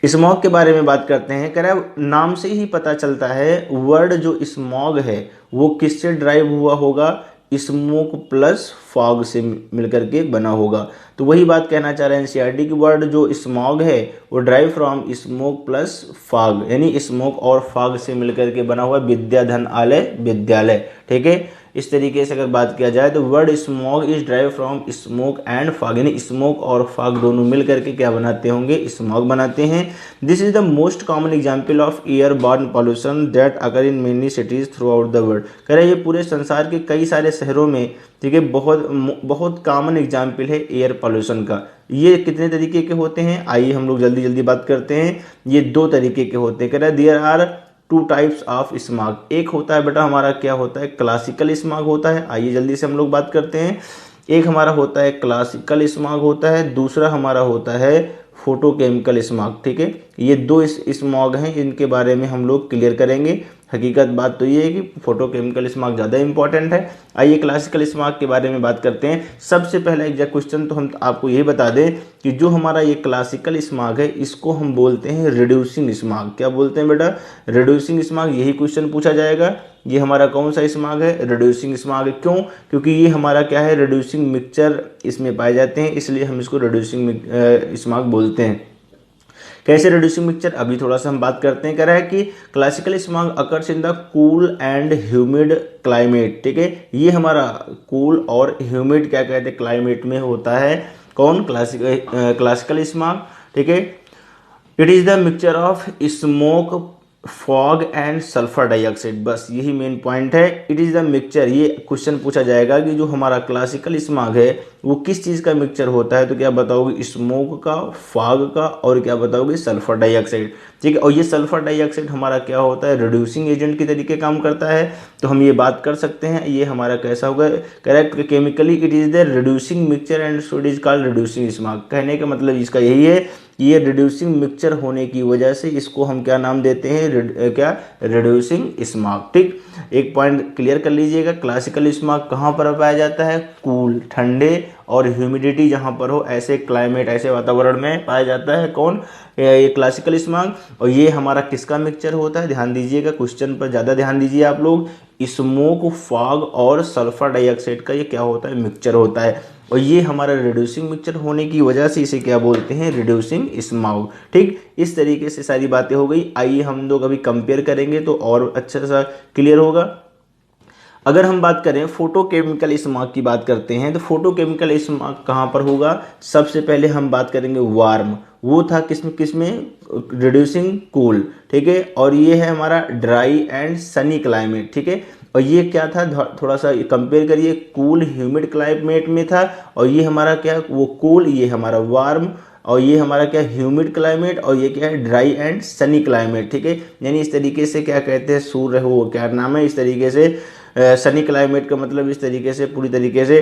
Speaker 1: स्मॉग के बारे में बात करते हैं। कह रहा है नाम से ही पता चलता है, वर्ड जो स्मॉग है वो किससे ड्राइव हुआ होगा, स्मोक प्लस फॉग से मिलकर के बना होगा। तो वही बात कहना चाह रहे हैं एनसीईआरटी की, वर्ड जो स्मॉग है वो drive from smoke plus fog, यानी स्मोक और फॉग से मिलकर के बना हुआ विद्याधन आलय विद्यालय, ठीक है। इस तरीके से अगर बात किया जाए तो word smog is drive from smoke and fog, यानी स्मोक और फॉग दोनों मिल करके क्या बनाते होंगे, स्मॉग बनाते हैं। This is the most common example of air born pollution that occur in many cities through out the world. कह रहे हैं ये पूरे संसार के कई सारे शहरों में, ठीक है, बहुत कॉमन एग्जाम्पल है एयर पॉल्यूशन का। ये कितने तरीके के होते हैं, आइए हम लोग जल्दी जल्दी बात करते हैं। ये 2 तरीके के होते हैं। कह रहा है there are 2 types of smog. एक होता है बेटा हमारा क्या होता है, क्लासिकल स्मॉग होता है। आइए जल्दी से हम लोग बात करते हैं। एक हमारा होता है क्लासिकल स्मॉग होता है, दूसरा हमारा होता है फोटोकेमिकल स्मॉग, ठीक है। ये दो स्मॉग हैं, इनके बारे में हम लोग क्लियर करेंगे। हकीकत बात तो ये है कि फोटोकेमिकल स्मॉग ज़्यादा इंपॉर्टेंट है। आइए क्लासिकल स्मॉग के बारे में बात करते हैं। सबसे पहला एग्जैक्ट क्वेश्चन तो हम आपको यही बता दें कि जो हमारा ये क्लासिकल स्मॉग है इसको हम बोलते हैं रिड्यूसिंग स्मॉग। क्या बोलते हैं बेटा? Reducing smog. यही क्वेश्चन पूछा जाएगा। ये हमारा कौन सा स्मॉग है? Reducing smog. क्यों? क्योंकि ये हमारा क्या है, रिड्यूसिंग मिक्सचर इसमें पाए जाते हैं, इसलिए हम इसको रिड्यूसिंग स्मॉग बोलते हैं। कैसे रिड्यूसिंग मिक्सचर, अभी थोड़ा सा हम बात करते हैं। कह रहा है कि classical smog occurs in the cool and humid climate. ठीक है, ये हमारा कूल और ह्यूमिड क्या कहते हैं, क्लाइमेट में होता है। कौन? Classical smog. ठीक है, it is the mixture of smoke, fog and sulphur dioxide. बस यही मेन पॉइंट है। It is the mixture. ये क्वेश्चन पूछा जाएगा कि जो हमारा क्लासिकल स्मॉग है वो किस चीज़ का मिक्सचर होता है, तो क्या बताओगे? स्मोक का, फॉग का, और क्या बताओगे? Sulphur dioxide. ठीक है, और ये सल्फर डाइऑक्साइड हमारा क्या होता है, रिड्यूसिंग एजेंट के तरीके काम करता है। तो हम ये बात कर सकते हैं ये हमारा कैसा होगा। Correct, chemically it is the reducing mixture and so it is called reducing smog. कहने का मतलब इसका यही है, ये रिड्यूसिंग मिक्सचर होने की वजह से इसको हम क्या नाम देते हैं, क्या? Reducing smog. ठीक, एक पॉइंट क्लियर कर लीजिएगा। क्लासिकल स्मॉग कहाँ पर पाया जाता है? कूल, ठंडे और ह्यूमिडिटी जहाँ पर हो ऐसे क्लाइमेट, ऐसे वातावरण में पाया जाता है। कौन? ये क्लासिकल स्मॉग। और ये हमारा किसका मिक्सचर होता है? ध्यान दीजिएगा, क्वेश्चन पर ज़्यादा ध्यान दीजिए आप लोग। स्मोक, फॉग और सल्फर डाइऑक्साइड का ये क्या होता है? मिक्सचर होता है। और ये हमारा रिड्यूसिंग मिक्सचर होने की वजह से इसे क्या बोलते हैं? Reducing smog. ठीक, इस तरीके से सारी बातें हो गई। आइए हम लोग अभी कंपेयर करेंगे तो और अच्छा सा क्लियर होगा। अगर हम बात करें फोटोकेमिकल स्मॉग की बात करते हैं तो फोटोकेमिकल स्मॉग कहाँ पर होगा? सबसे पहले हम बात करेंगे वार्म। वो था किसमें? Reducing cool. ठीक है, और ये है हमारा ड्राई एंड सनी क्लाइमेट। ठीक है, और ये क्या था, थोड़ा सा कंपेयर करिए, कूल ह्यूमिड क्लाइमेट में था। और ये हमारा क्या, वो कूल, ये हमारा वार्म, और ये हमारा क्या, ह्यूमिड क्लाइमेट, और ये क्या है, ड्राई एंड सनी क्लाइमेट। ठीक है, यानी इस तरीके से क्या कहते हैं, सूर्य हो, क्या नाम है, इस तरीके से सनी क्लाइमेट का मतलब इस तरीके से पूरी तरीके से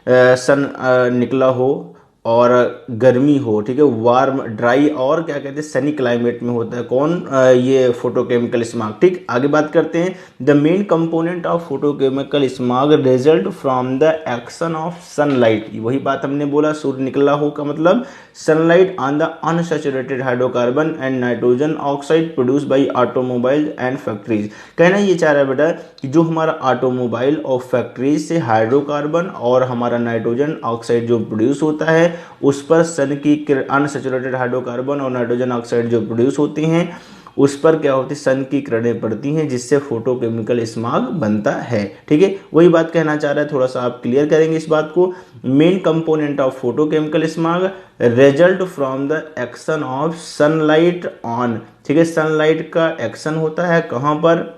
Speaker 1: सन निकला हो और गर्मी हो। ठीक है, वार्म, ड्राई और क्या कहते हैं, सनी क्लाइमेट में होता है। कौन? ये फोटोकेमिकल स्मॉग। ठीक, आगे बात करते हैं। The main component of photochemical smog result from the action of sunlight. वही बात हमने बोला, सूर्य निकला हो का मतलब sunlight on the unsaturated hydrocarbon and nitrogen oxide produce by automobile and factories. कहना ये चाह रहा है बेटा कि जो हमारा ऑटोमोबाइल और फैक्ट्रीज से हाइड्रोकार्बन और हमारा नाइट्रोजन ऑक्साइड जो प्रोड्यूस होता है उस पर सन की अनसैचुरेटेड हाइड्रोकार्बन और नाइट्रोजन ऑक्साइड जो प्रोड्यूस होती हैं उस पर क्या होती है, सन की किरणें पड़ती हैं, जिससे फोटोकेमिकल स्मॉग बनता है। ठीक है, वही बात कहना चाह रहा है, थोड़ा सा आप क्लियर करेंगे इस बात को। Main component of photochemical smog result from the action of sunlight on. ठीक है, सनलाइट का एक्शन होता है कहाँ पर?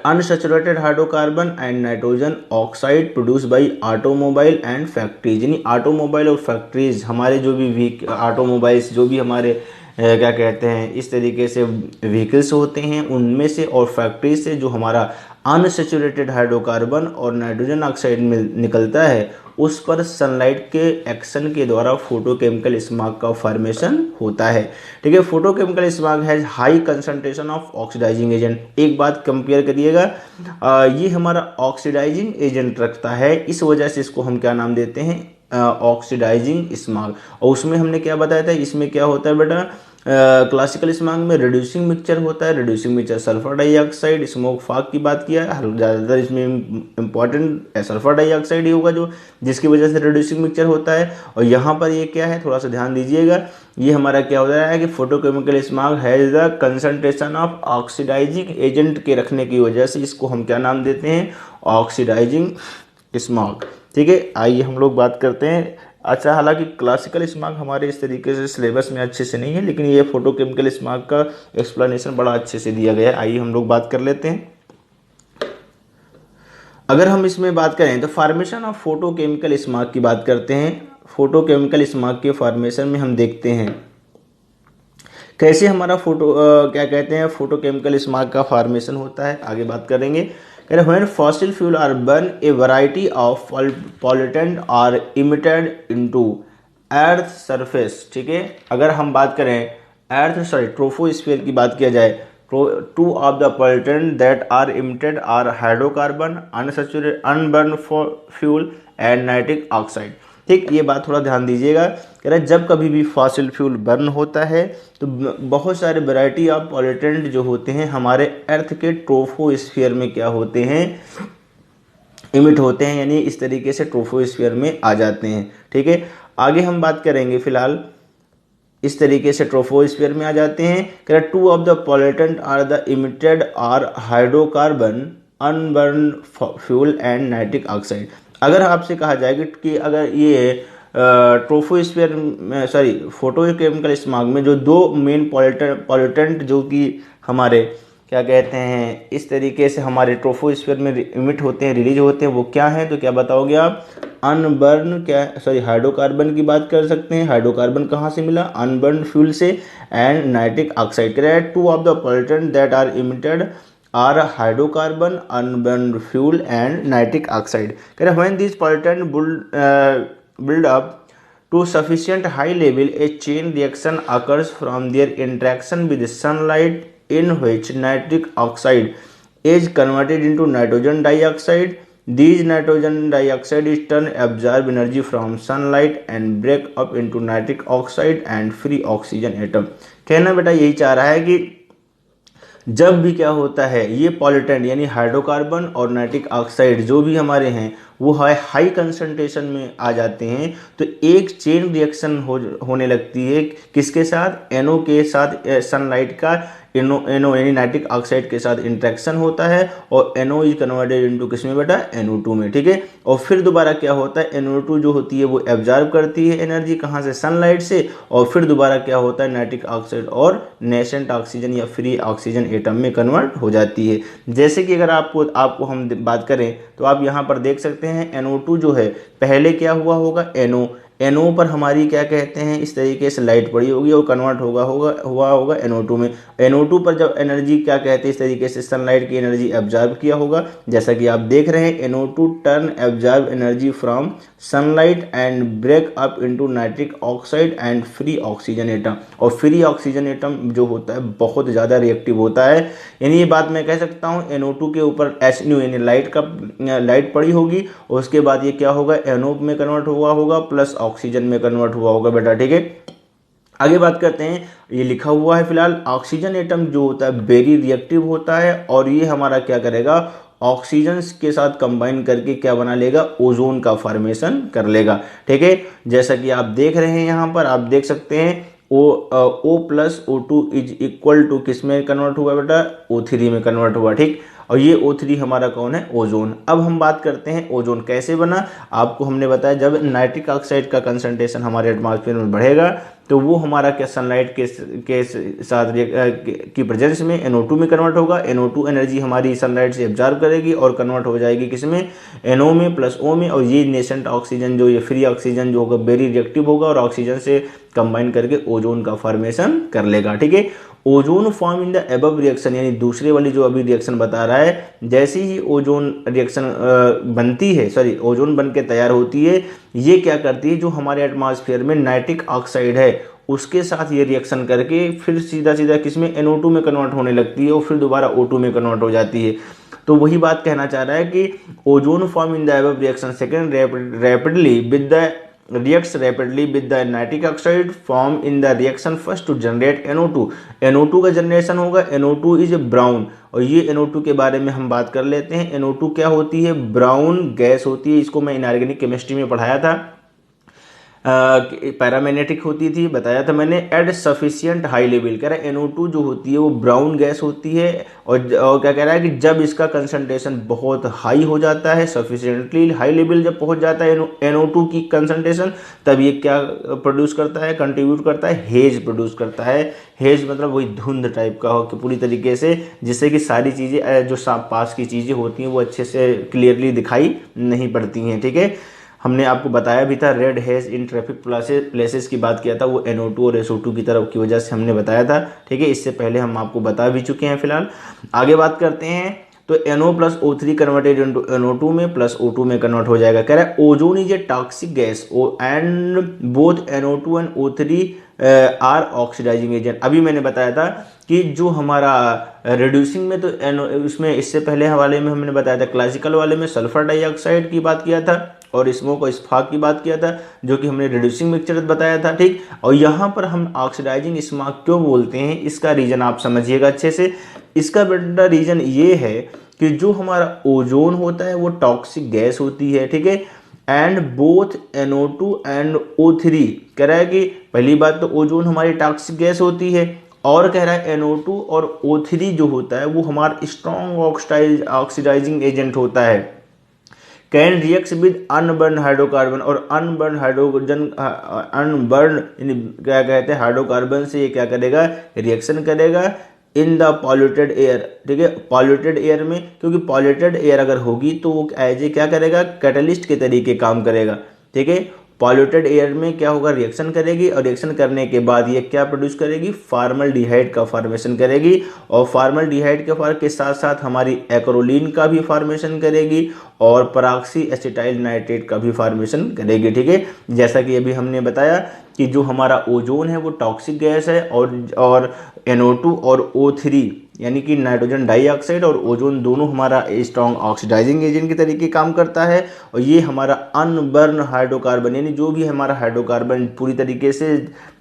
Speaker 1: Unsaturated hydrocarbon and nitrogen oxide produce by automobile and factories. यानी ऑटोमोबाइल और फैक्ट्रीज, हमारे जो भी ऑटोमोबाइल्स जो भी हमारे क्या कहते हैं इस तरीके से व्हीकल्स होते हैं उनमें से, और फैक्ट्री से जो हमारा अनसैचुरेटेड हाइड्रोकार्बन और नाइट्रोजन ऑक्साइड निकलता है उस पर सनलाइट के एक्शन के द्वारा फोटोकेमिकल स्मॉग का फॉर्मेशन होता है। ठीक है, photochemical smog has high concentration of oxidising agent. एक बात कंपेयर करिएगा, ये हमारा ऑक्सीडाइजिंग एजेंट रखता है, इस वजह से इसको हम क्या नाम देते हैं? Oxidising smog. और उसमें हमने क्या बताया था, इसमें क्या होता है बेटा, क्लासिकल स्मॉग में रिड्यूसिंग मिक्सचर होता है। Reducing mixture sulphur dioxide, smoke, fog की बात किया है, ज़्यादातर इसमें इंपॉर्टेंट सल्फर डाइऑक्साइड ही होगा जो जिसकी वजह से रिड्यूसिंग मिक्सचर होता है। और यहाँ पर ये क्या है, थोड़ा सा ध्यान दीजिएगा, ये हमारा क्या हो रहा है कि photochemical smog has the concentration of oxidising agent के रखने की वजह से इसको हम क्या नाम देते हैं? Oxidising smog. ठीक है, आइए हम लोग बात करते हैं। अच्छा, हालांकि क्लासिकल स्मॉग हमारे इस तरीके से सिलेबस में अच्छे से नहीं है, लेकिन ये फोटोकेमिकल स्मॉग का एक्सप्लेनेशन बड़ा अच्छे से दिया गया है। आइए हम लोग बात कर लेते हैं। अगर हम इसमें बात करें तो फॉर्मेशन ऑफ फोटोकेमिकल स्मॉग की बात करते हैं। फोटोकेमिकल स्मॉग के फॉर्मेशन में हम देखते हैं कैसे हमारा क्या कहते हैं फोटोकेमिकल स्मॉग का फॉर्मेशन होता है, आगे बात करेंगे। When fossil fuel are burned, a variety of pollutant are emitted into earth surface। ठीक है, अगर हम बात करें ट्रोफोस्फीयर की बात किया जाए, two of the pollutant that are emitted are hydrocarbon, unsaturated unburnt fuel and nitric oxide. ठीक, ये बात थोड़ा ध्यान दीजिएगा। कह रहा है जब कभी भी फॉसिल फ्यूल बर्न होता है तो बहुत सारे वैरायटी ऑफ पॉल्यूटेंट जो होते हैं हमारे अर्थ के ट्रोफोस्फीयर में क्या होते हैं, इमिट होते हैं, यानी इस तरीके से ट्रोफोस्फीयर में आ जाते हैं। ठीक है, आगे हम बात करेंगे। फिलहाल इस तरीके से ट्रोफोस्फीयर में आ जाते हैं। कह रहा two of the pollutant are the emitted are hydrocarbon, unburnt fuel and nitric oxide. अगर आपसे कहा जाए कि अगर ये ट्रोफोस्फीयर में फोटोकेमिकल स्मॉग में जो दो मेन पॉल्यूटेंट जो कि हमारे क्या कहते हैं इस तरीके से हमारे ट्रोफोस्फीयर में इमिट होते हैं, रिलीज होते हैं, वो क्या हैं, तो क्या बताओगे आप? अनबर्न हाइड्रोकार्बन की बात कर सकते हैं। हाइड्रोकार्बन कहाँ से मिला? अनबर्न फ्यूल से। And nitric oxide. कह रहा है two of the pollutant that are emitted are hydrocarbon, unburnt fuel and nitric oxide. कह रहा है when this pollutant build up to sufficient high level, a chain reaction occurs from their interaction with sunlight, in which nitric oxide is converted into nitrogen dioxide. These nitrogen dioxide is turn absorb energy from sunlight and break up into nitric oxide and free oxygen atom। कहना बेटा यही चाह रहा है कि जब भी क्या होता है ये पॉल्यूटेंट यानी हाइड्रोकार्बन और नाइट्रिक ऑक्साइड जो भी हमारे हैं वो हाई कंसंट्रेशन में आ जाते हैं तो एक चेन रिएक्शन होने लगती है किसके साथ? NO के साथ। सनलाइट का NO यानी नाइट्रिक ऑक्साइड के साथ इंट्रैक्शन होता है और NO इज कन्वर्टेड इनटू किस में बेटा? NO2 में। ठीक है, और फिर दोबारा क्या होता है NO2 जो होती है वो एब्जॉर्ब करती है एनर्जी कहाँ से? सनलाइट से। और फिर दोबारा क्या होता है नाइट्रिक ऑक्साइड और नेसेंट ऑक्सीजन या फ्री ऑक्सीजन एटम में कन्वर्ट हो जाती है। जैसे कि अगर आपको हम बात करें तो आप यहाँ पर देख सकते हैं NO2 जो है पहले क्या हुआ होगा? NO पर हमारी क्या कहते हैं इस तरीके से लाइट पड़ी होगी और कन्वर्ट हुआ होगा NO2 में। NO2 पर जब एनर्जी क्या कहते हैं इस तरीके से सनलाइट की एनर्जी एब्जॉर्ब किया होगा, जैसा कि आप देख रहे हैं NO2 turn absorb energy from sunlight and break up into nitric oxide and free oxygen atom. और फ्री ऑक्सीजन एटम जो होता है बहुत ज़्यादा रिएक्टिव होता है, यानी ये बात मैं कह सकता हूँ NO2 के ऊपर HNO यानी लाइट पड़ी होगी और उसके बाद ये क्या होगा? NO में कन्वर्ट हुआ होगा प्लस ऑक्सीजन में कन्वर्ट हुआ होगा बेटा। ठीक है, आगे बात करते हैं। ये लिखा हुआ है फिलहाल ऑक्सीजन एटम जो होता है वेरी रिएक्टिव होता है और ये हमारा क्या करेगा? ऑक्सीजन के साथ कंबाइन करके क्या बना लेगा? ओजोन का फॉर्मेशन कर लेगा। ठीक है, जैसा कि आप देख रहे हैं यहाँ पर आप देख सकते हैं O plus O2 is equal to किस में कन्वर्ट हुआ बेटा? O3 में कन्वर्ट हुआ। ठीक, और ये O3 हमारा कौन है? ओजोन। अब हम बात करते हैं ओजोन कैसे बना। आपको हमने बताया जब नाइट्रिक ऑक्साइड का कंसंट्रेशन हमारे एटमॉस्फेयर में बढ़ेगा तो वो हमारा क्या सनलाइट के साथ की प्रेजेंस में NO2 में कन्वर्ट होगा। NO2 एनर्जी हमारी सनलाइट से एब्जॉर्ब करेगी और कन्वर्ट हो जाएगी किस में? NO में प्लस O में। और ये नेसेंट ऑक्सीजन जो ये फ्री ऑक्सीजन जो होगा वेरी रिएक्टिव होगा और ऑक्सीजन से कंबाइन करके ओजोन का फॉर्मेशन कर लेगा। ठीक है, ozone form in the above reaction यानी दूसरे वाली जो अभी रिएक्शन बता रहा है, जैसे ही ओजोन रिएक्शन बनती है ओजोन बन के तैयार होती है, ये क्या करती है जो हमारे एटमॉस्फेयर में नाइट्रिक ऑक्साइड है उसके साथ ये रिएक्शन करके फिर सीधा किस में? NO2 में कन्वर्ट होने लगती है और फिर दोबारा O2 में कन्वर्ट हो जाती है। तो वही बात कहना चाह रहा है कि ozone form in the above reaction second rapidly with the reacts rapidly with the nitric oxide form in the reaction first to generate NO2। NO2 का जनरेशन होगा। NO2 इज ब्राउन और ये NO2 के बारे में हम बात कर लेते हैं। NO2 क्या होती है? ब्राउन गैस होती है। इसको मैं इनऑर्गेनिक केमिस्ट्री में पढ़ाया था, पैरामैग्नेटिक होती थी, बताया था मैंने। एट सफिशियंट हाई लेवल कह रहा है NO2 जो होती है वो ब्राउन गैस होती है और क्या कह रहा है कि जब इसका कंसंट्रेशन बहुत हाई हो जाता है, सफिशियंटली हाई लेवल जब पहुंच जाता है NO2 की कंसंट्रेशन, तब ये क्या प्रोड्यूस करता है? कंट्रीब्यूट करता है, हेज प्रोड्यूस करता है। हेज मतलब वही धुंध टाइप का हो कि पूरी तरीके से जिससे कि सारी चीज़ें जो पास की चीज़ें होती हैं वो अच्छे से क्लियरली दिखाई नहीं पड़ती हैं। ठीक है, हमने आपको बताया भी था red hedge in traffic places की बात किया था, वो NO2 और SO2 की तरफ की वजह से हमने बताया था। ठीक है, इससे पहले हम आपको बता भी चुके हैं। फिलहाल आगे बात करते हैं तो NO plus O3 converted into NO2 में प्लस O2 में कन्वर्ट हो जाएगा। कह रहा है ozone is a toxic gas and both NO2 and O3 are oxidising agent. अभी मैंने बताया था कि जो हमारा रिड्यूसिंग में तो उसमें इससे पहले हवाले में हमने बताया था, क्लासिकल वाले में सल्फर डाइऑक्साइड की बात किया था और स्मोक और स्पार्क की बात किया था, जो कि हमने रिड्यूसिंग मिक्सचर बताया था, ठीक। और यहाँ पर हम ऑक्सीडाइजिंग स्मोक क्यों बोलते हैं, इसका रीजन आप समझिएगा अच्छे से। इसका बेटा रीजन ये है कि जो हमारा ओजोन होता है वो टॉक्सिक गैस होती है, ठीक है। And both NO2 and O3 कह रहा है कि पहली बात तो ओजोन हमारी टॉक्सिक गैस होती है, और कह रहा है NO2 और O3 जो होता है वो हमारा स्ट्रॉन्ग ऑक्सीडाइजिंग एजेंट होता है। Can react with unburn hydrocarbon, और अनबर्न हाइड्रोजन अनबर्न क्या कहते हैं हाइड्रोकार्बन से ये क्या करेगा, रिएक्शन करेगा इन द पॉल्यूटेड एयर, ठीक है, पॉल्यूटेड एयर में, क्योंकि पॉल्यूटेड एयर अगर होगी तो वो एज ए क्या करेगा, कैटलिस्ट के तरीके काम करेगा, ठीक है। पॉल्यूटेड एयर में क्या होगा, रिएक्शन करेगी, और रिएक्शन करने के बाद ये क्या प्रोड्यूस करेगी, फॉर्मल्डिहाइड का फॉर्मेशन करेगी, और फॉर्मल्डिहाइड के साथ साथ हमारी एक्रोलीन का भी फॉर्मेशन करेगी, और पराक्सी एसिटाइल नाइट्रेट का भी फॉर्मेशन करेगी, ठीक है। जैसा कि अभी हमने बताया कि जो हमारा ओजोन है वो टॉक्सिक गैस है, और NO2 और O3 यानी कि नाइट्रोजन डाइऑक्साइड और ओजोन दोनों हमारा स्ट्रॉन्ग ऑक्सीडाइजिंग एजेंट के तरीके काम करता है, और ये हमारा अनबर्न हाइड्रोकार्बन यानी जो भी हमारा हाइड्रोकार्बन पूरी तरीके से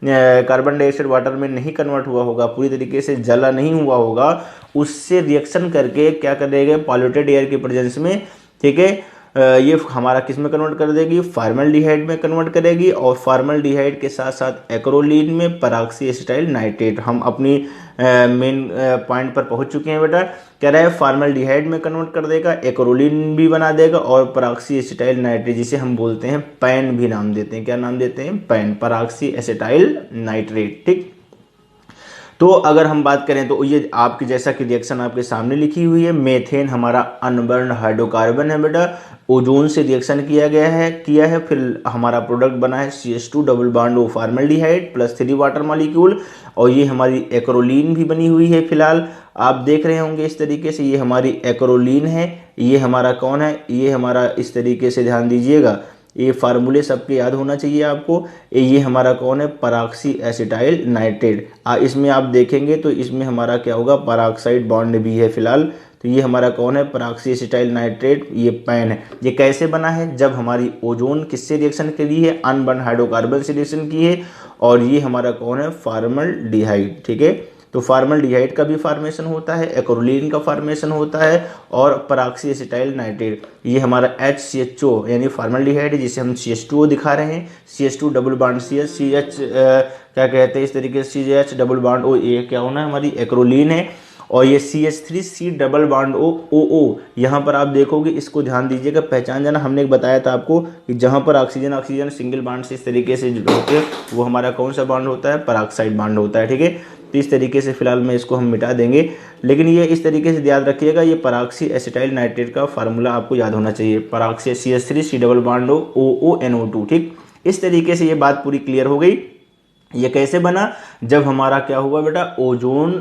Speaker 1: कार्बन डाइऑक्साइड वाटर में नहीं कन्वर्ट हुआ होगा, पूरी तरीके से जला नहीं हुआ होगा, उससे रिएक्शन करके क्या करेगा, पॉल्यूटेड एयर के प्रेजेंस में, ठीक है, ये हमारा किस में कन्वर्ट कर देगी, फॉर्मल्डिहाइड में कन्वर्ट करेगी, और फॉर्मल्डिहाइड के साथ साथ एक्रोलीन में पराक्सी एसिटाइल नाइट्रेट। हम अपनी मेन पॉइंट पर पहुंच चुके हैं बेटा। कह रहा है फॉर्मल्डिहाइड में कन्वर्ट कर देगा, एक्रोलीन भी बना देगा, और पराक्सी एसिटाइल नाइट्रेट जिसे हम बोलते हैं पैन भी नाम देते हैं, क्या नाम देते हैं, पैन, पराक्सी एसिटाइल नाइट्रेट, ठीक। तो अगर हम बात करें तो ये आपकी जैसा कि रिएक्शन आपके सामने लिखी हुई है, मेथेन हमारा अनबर्न हाइड्रोकार्बन है बेटा, ओजोन से रिएक्शन किया है, फिर हमारा प्रोडक्ट बना है CH2 double bond O formaldehyde plus 3 water molecule, और ये हमारी एक्रोलीन भी बनी हुई है। फिलहाल आप देख रहे होंगे इस तरीके से, ये हमारी एक्रोलीन है, ये हमारा कौन है, ये हमारा इस तरीके से ध्यान दीजिएगा, ये फार्मूले सबके याद होना चाहिए आपको। ये हमारा कौन है, पराक्सी एसिटाइल नाइट्रेट। इसमें आप देखेंगे तो इसमें हमारा क्या होगा, पराक्साइड बॉन्ड भी है फिलहाल, तो ये हमारा कौन है, पराक्सी एसिटाइल नाइट्रेट, ये पैन है। ये कैसे बना है, जब हमारी ओजोन किससे रिएक्शन करी है, अनबर्न हाइड्रोकार्बन से रिएक्शन की है, और ये हमारा कौन है, फॉर्मल्डिहाइड, ठीक है। तो फॉर्मल्डिहाइड का भी फॉर्मेशन होता है, एक्रोलीन का फॉर्मेशन होता है, और पराक्सी एसिटाइल नाइट्रेट, ये हमारा HCHO यानी फॉर्मल्डिहाइड जिसे हम CH2O दिखा रहे हैं, CH2 डबल बॉन्ड CH क्या कहते हैं इस तरीके से, CH डबल बॉन्ड O, ये क्या होना है, हमारी एक्रोलीन है, और ये CH3C डबल बॉन्ड OO। यहाँ पर आप देखोगे, इसको ध्यान दीजिएगा, पहचान जाना, हमने बताया था आपको कि जहाँ पर ऑक्सीजन ऑक्सीजन सिंगल बॉन्ड से इस तरीके से होते हैं, वो हमारा कौन सा बॉन्ड होता है, पराक्साइड बॉन्ड होता है, ठीक है। तो इस तरीके से फिलहाल में इसको हम मिटा देंगे, लेकिन ये इस तरीके से याद रखिएगा, ये पराक्सी एसिटाइल नाइट्रेट का फार्मूला आपको याद होना चाहिए, पराक्सी CH3C डबल बॉन्ड OONO2, ठीक। इस तरीके से ये बात पूरी क्लियर हो गई। ये कैसे बना, जब हमारा क्या हुआ बेटा, ओजोन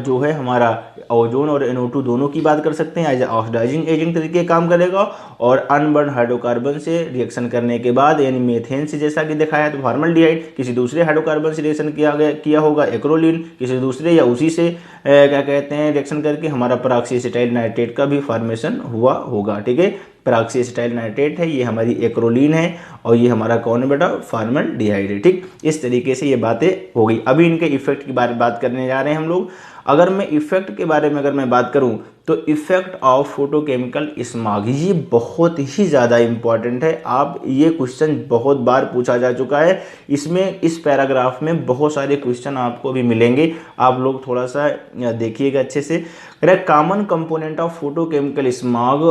Speaker 1: जो है हमारा, ओजोन और NO2 दोनों की बात कर सकते हैं, एज ऑक्सीडाइजिंग एजेंट तरीके काम करेगा, और अनबर्न हाइड्रोकार्बन से रिएक्शन करने के बाद यानी मेथेन से जैसा कि दिखाया, तो फॉर्मल्डिहाइड किसी दूसरे हाइड्रोकार्बन से रिएक्शन किया होगा, एक्रोलीन किसी दूसरे या उसी से क्या कहते हैं रिएक्शन करके हमारा पराक्सी एसिटाइल नाइट्रेट का भी फॉर्मेशन हुआ होगा, ठीक है। पराक्सी एसिटाइल नाइट्रेट है, ये हमारी एक्रोलीन है, और ये हमारा कौन है बेटा, फॉर्मल्डिहाइड है, ठीक। इस तरीके से ये बातें हो गई। अभी इनके इफेक्ट की बात करने जा रहे हैं हम लोग। अगर मैं इफेक्ट के बारे में अगर मैं बात करूं तो इफेक्ट ऑफ फोटोकेमिकल स्मॉग, ये बहुत ही ज़्यादा इंपॉर्टेंट है। आप ये क्वेश्चन बहुत बार पूछा जा चुका है, इसमें इस पैराग्राफ में बहुत सारे क्वेश्चन आपको भी मिलेंगे, आप लोग थोड़ा सा देखिएगा अच्छे से। Common component of photochemical smog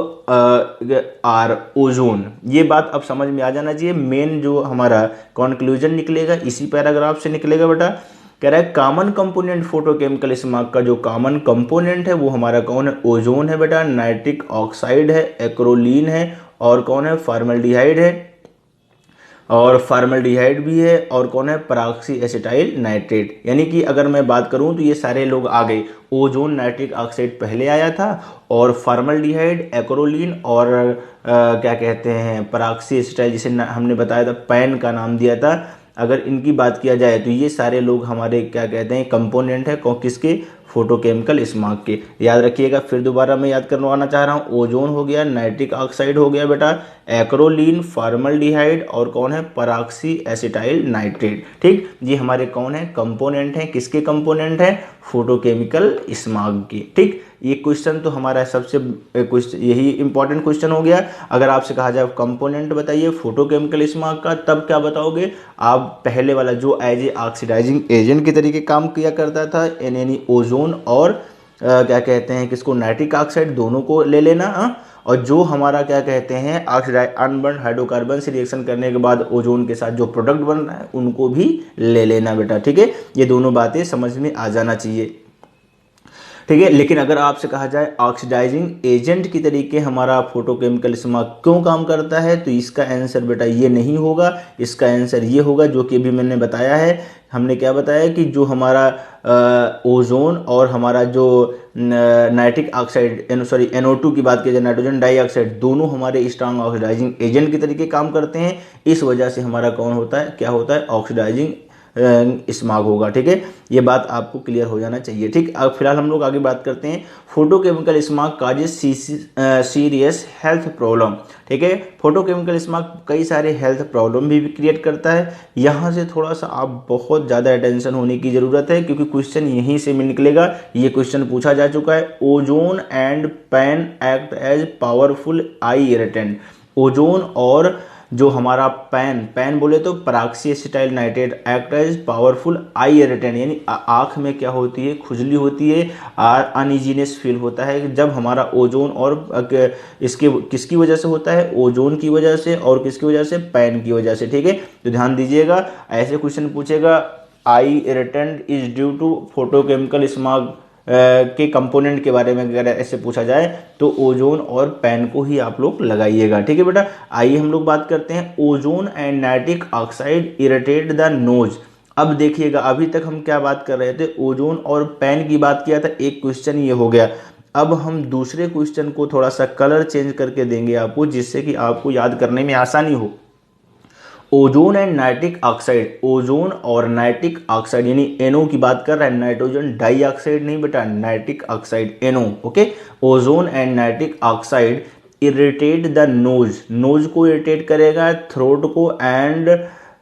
Speaker 1: are ozone, ये बात अब समझ में आ जाना चाहिए। मेन जो हमारा कंक्लूजन निकलेगा इसी पैराग्राफ से निकलेगा बेटा। कह रहा है कॉमन कंपोनेंट फोटोकेमिकल स्मॉग का जो कॉमन कंपोनेंट है वो हमारा कौन है, ओजोन है बेटा, नाइट्रिक ऑक्साइड है, एक्रोलीन है, और कौन है, फॉर्मल्डिहाइड है, और फॉर्मल्डिहाइड भी है, और कौन है, पराक्सी एसिटाइल नाइट्रेट। यानी कि अगर मैं बात करूं तो ये सारे लोग आ गए, ओजोन नाइट्रिक ऑक्साइड पहले आया था, और फॉर्मल्डिहाइड, एक्रोलीन, और क्या कहते हैं, पराक्सी एसिटाइल जिसे हमने बताया था, पैन का नाम दिया था, अगर इनकी बात किया जाए तो ये सारे लोग हमारे क्या कहते हैं कंपोनेंट है किसके, फोटोकेमिकल स्मॉग के। याद रखिएगा, फिर दोबारा मैं याद करवाना चाह रहा हूँ, ओजोन हो गया, नाइट्रिक ऑक्साइड हो गया बेटा, एक्रोलीन, फॉर्मल्डिहाइड और कौन है, पराक्सी एसिटाइल नाइट्रेट। ठीक, ये हमारे कौन है, कंपोनेंट हैं, किसके कंपोनेंट हैं, फोटोकेमिकल स्मॉग के। ठीक, ये क्वेश्चन तो हमारा सबसे यही इंपॉर्टेंट क्वेश्चन हो गया। अगर आपसे कहा जाए कंपोनेंट बताइए फोटोकेमिकल स्मॉग का, तब क्या बताओगे आप, पहले वाला जो एज ए ऑक्सीडाइजिंग एजेंट के तरीके काम किया करता था, यानी ओजोन और क्या कहते हैं किसको, नाइट्रिक ऑक्साइड, दोनों को ले लेना। और जो हमारा क्या कहते हैं अनबर्न हाइड्रोकार्बन से रिएक्शन करने के बाद ओजोन के साथ जो प्रोडक्ट बन रहा है उनको भी ले लेना बेटा। ठीक है, ये दोनों बातें समझ में आ जाना चाहिए। ठीक है, लेकिन अगर आपसे कहा जाए ऑक्सीडाइजिंग एजेंट की तरीके हमारा फोटोकेमिकल स्मॉग क्यों काम करता है, तो इसका आंसर बेटा ये नहीं होगा, इसका आंसर ये होगा जो कि अभी मैंने बताया है। हमने क्या बताया कि जो हमारा ओजोन और हमारा जो नाइट्रिक ऑक्साइड NO2 की बात की जाए, नाइट्रोजन डाइऑक्साइड, दोनों हमारे स्ट्रांग ऑक्सीडाइजिंग एजेंट की तरीके काम करते हैं। इस वजह से हमारा कौन होता है, क्या होता है, ऑक्सीडाइजिंग स्मॉग होगा। ठीक है, ये बात आपको क्लियर हो जाना चाहिए। ठीक, अब फिलहाल हम लोग आगे बात करते हैं, photochemical smog causes serious health problem. ठीक है, फोटोकेमिकल स्मॉग कई सारे हेल्थ प्रॉब्लम भी क्रिएट करता है। यहाँ से थोड़ा सा आप बहुत ज़्यादा अटेंशन होने की ज़रूरत है, क्योंकि क्वेश्चन यहीं से निकलेगा। ये क्वेश्चन पूछा जा चुका है, ozone and PAN act as powerful eye irritant. Ozone और जो हमारा पैन बोले तो peroxyacetyl nitrate act as powerful eye irritant, यानी आँख में क्या होती है, खुजली होती है, अनइजीनेस फील होता है जब हमारा ओजोन और इसके किसकी वजह से होता है, ओजोन की वजह से, और किसकी वजह से, पैन की वजह से। ठीक है, तो ध्यान दीजिएगा, ऐसे क्वेश्चन पूछेगा, eye irritant is due to photochemical smog के कंपोनेंट के बारे में अगर ऐसे पूछा जाए तो ओजोन और पैन को ही आप लोग लगाइएगा। ठीक है बेटा, आइए हम लोग बात करते हैं, ozone and nitric oxide irritate the knows. अब देखिएगा, अभी तक हम क्या बात कर रहे थे, ओजोन और पैन की बात किया था, एक क्वेश्चन ये हो गया। अब हम दूसरे क्वेश्चन को थोड़ा सा कलर चेंज करके देंगे आपको, जिससे कि आपको याद करने में आसानी हो। Ozone and nitric oxide, ozone और नाइट्रिक ऑक्साइड यानी NO की बात कर रहा है, नाइट्रोजन डाइऑक्साइड नहीं बेटा, nitric oxide NO। Okay, ozone and nitric oxide irritate the nose, nose को इरिटेट करेगा, थ्रोट को, and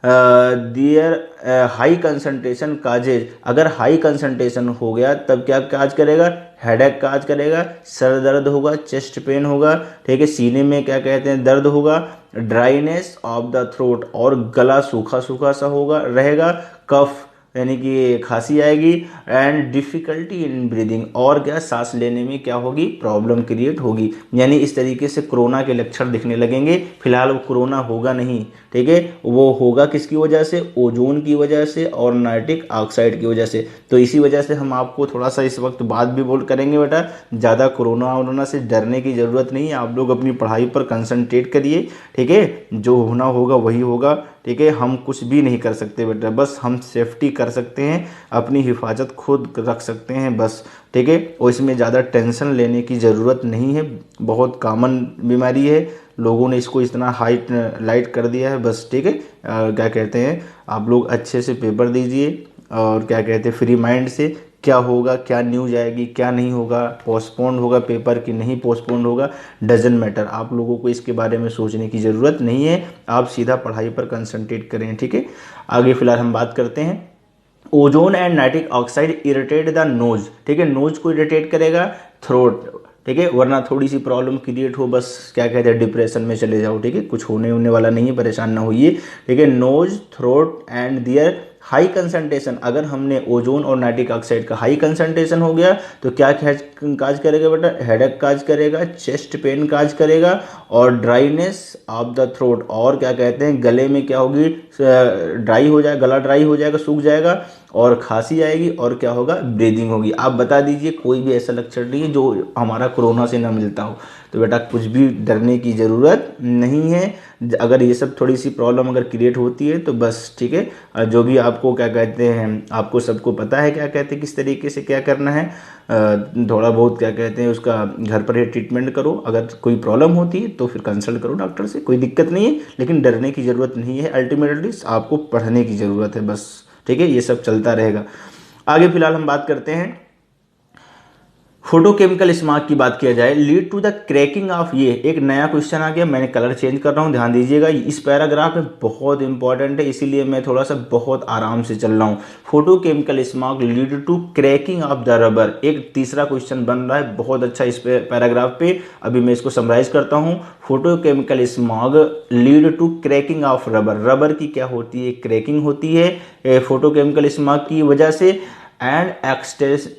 Speaker 1: their high concentration causes, अगर हाई कंसंट्रेशन हो गया तब क्या काज करेगा, हेडेक काज करेगा, सर दर्द होगा, चेस्ट पेन होगा। ठीक है, सीने में क्या कहते हैं, दर्द होगा, ड्राइनेस ऑफ द थ्रोट, और गला सूखा सूखा सा होगा रहेगा, कफ यानी कि खांसी आएगी, एंड डिफिकल्टी इन ब्रीदिंग, और क्या, सांस लेने में क्या होगी, प्रॉब्लम क्रिएट होगी। यानी इस तरीके से कोरोना के लक्षण दिखने लगेंगे। फिलहाल वो कोरोना होगा नहीं, ठीक है, वो होगा किसकी वजह से, ओजोन की वजह से और नाइट्रिक ऑक्साइड की वजह से। तो इसी वजह से हम आपको थोड़ा सा इस वक्त बात भी बोल करेंगे बेटा, ज़्यादा कोरोना से डरने की ज़रूरत नहीं है, आप लोग अपनी पढ़ाई पर कंसंट्रेट करिए। ठीक है, जो होना होगा वही होगा। ठीक है, हम कुछ भी नहीं कर सकते बेटा, बस हम सेफ्टी कर सकते हैं, अपनी हिफाजत खुद रख सकते हैं बस। ठीक है, और इसमें ज़्यादा टेंशन लेने की ज़रूरत नहीं है, बहुत कॉमन बीमारी है, लोगों ने इसको इतना लाइट कर दिया है बस। ठीक है, क्या कहते हैं, आप लोग अच्छे से पेपर दीजिए, और क्या कहते हैं, फ्री माइंड से, क्या होगा, क्या न्यूज आएगी, क्या नहीं होगा, पोस्टपोन्ड होगा पेपर कि नहीं पोस्टपोन्ड होगा, डजंट मैटर, आप लोगों को इसके बारे में सोचने की ज़रूरत नहीं है, आप सीधा पढ़ाई पर कंसंट्रेट करें। ठीक है, आगे फिलहाल हम बात करते हैं, ozone and nitric oxide irritate the knows. ठीक है, नोज को इरिटेट करेगा, थ्रोट, ठीक है, वरना थोड़ी सी प्रॉब्लम क्रिएट हो बस क्या कहते हैं, डिप्रेशन में चले जाओ। ठीक है, कुछ होने वाला नहीं है, परेशान ना होइए। ठीक है, nose, throat and their high concentration, अगर हमने ओजोन और नाइट्रिक ऑक्साइड का हाई कंसंट्रेशन हो गया तो क्या काज करेगा बेटा, हेडेक काज करेगा, चेस्ट पेन काज करेगा, और ड्राइनेस ऑफ द थ्रोट, और क्या कहते हैं, गले में क्या होगी, ड्राई हो जाएगा, गला ड्राई हो जाएगा, सूख जाएगा, और खांसी आएगी, और क्या होगा, ब्रीदिंग होगी। आप बता दीजिए, कोई भी ऐसा लक्षण नहीं है जो हमारा कोरोना से ना मिलता हो। तो बेटा कुछ भी डरने की ज़रूरत नहीं है, अगर ये सब थोड़ी सी प्रॉब्लम अगर क्रिएट होती है तो बस। ठीक है, जो भी आपको क्या कहते हैं, आपको सबको पता है क्या कहते हैं, किस तरीके से क्या करना है, थोड़ा बहुत क्या कहते हैं उसका घर पर ही ट्रीटमेंट करो, अगर कोई प्रॉब्लम होती है तो फिर कंसल्ट करो डॉक्टर से, कोई दिक्कत नहीं है, लेकिन डरने की ज़रूरत नहीं है। अल्टीमेटली प्रॉपर्टीज आपको पढ़ने की ज़रूरत है बस, ठीक है, ये सब चलता रहेगा। आगे फिलहाल हम बात करते हैं फोटोकेमिकल स्मॉग की बात किया जाए, lead to the cracking of, ये एक नया क्वेश्चन आ गया, मैंने कलर चेंज कर रहा हूँ, ध्यान दीजिएगा, इस पैराग्राफ में बहुत इंपॉर्टेंट है, इसीलिए मैं थोड़ा सा बहुत आराम से चल रहा हूँ। Photochemical smog lead to cracking of the rubber, एक तीसरा क्वेश्चन बन रहा है बहुत अच्छा इस पैराग्राफ पे। अभी मैं इसको समराइज करता हूँ। Photochemical smog lead to cracking of rubber, rubber की क्या होती है, क्रैकिंग होती है फोटोकेमिकल स्मॉग की वजह से, and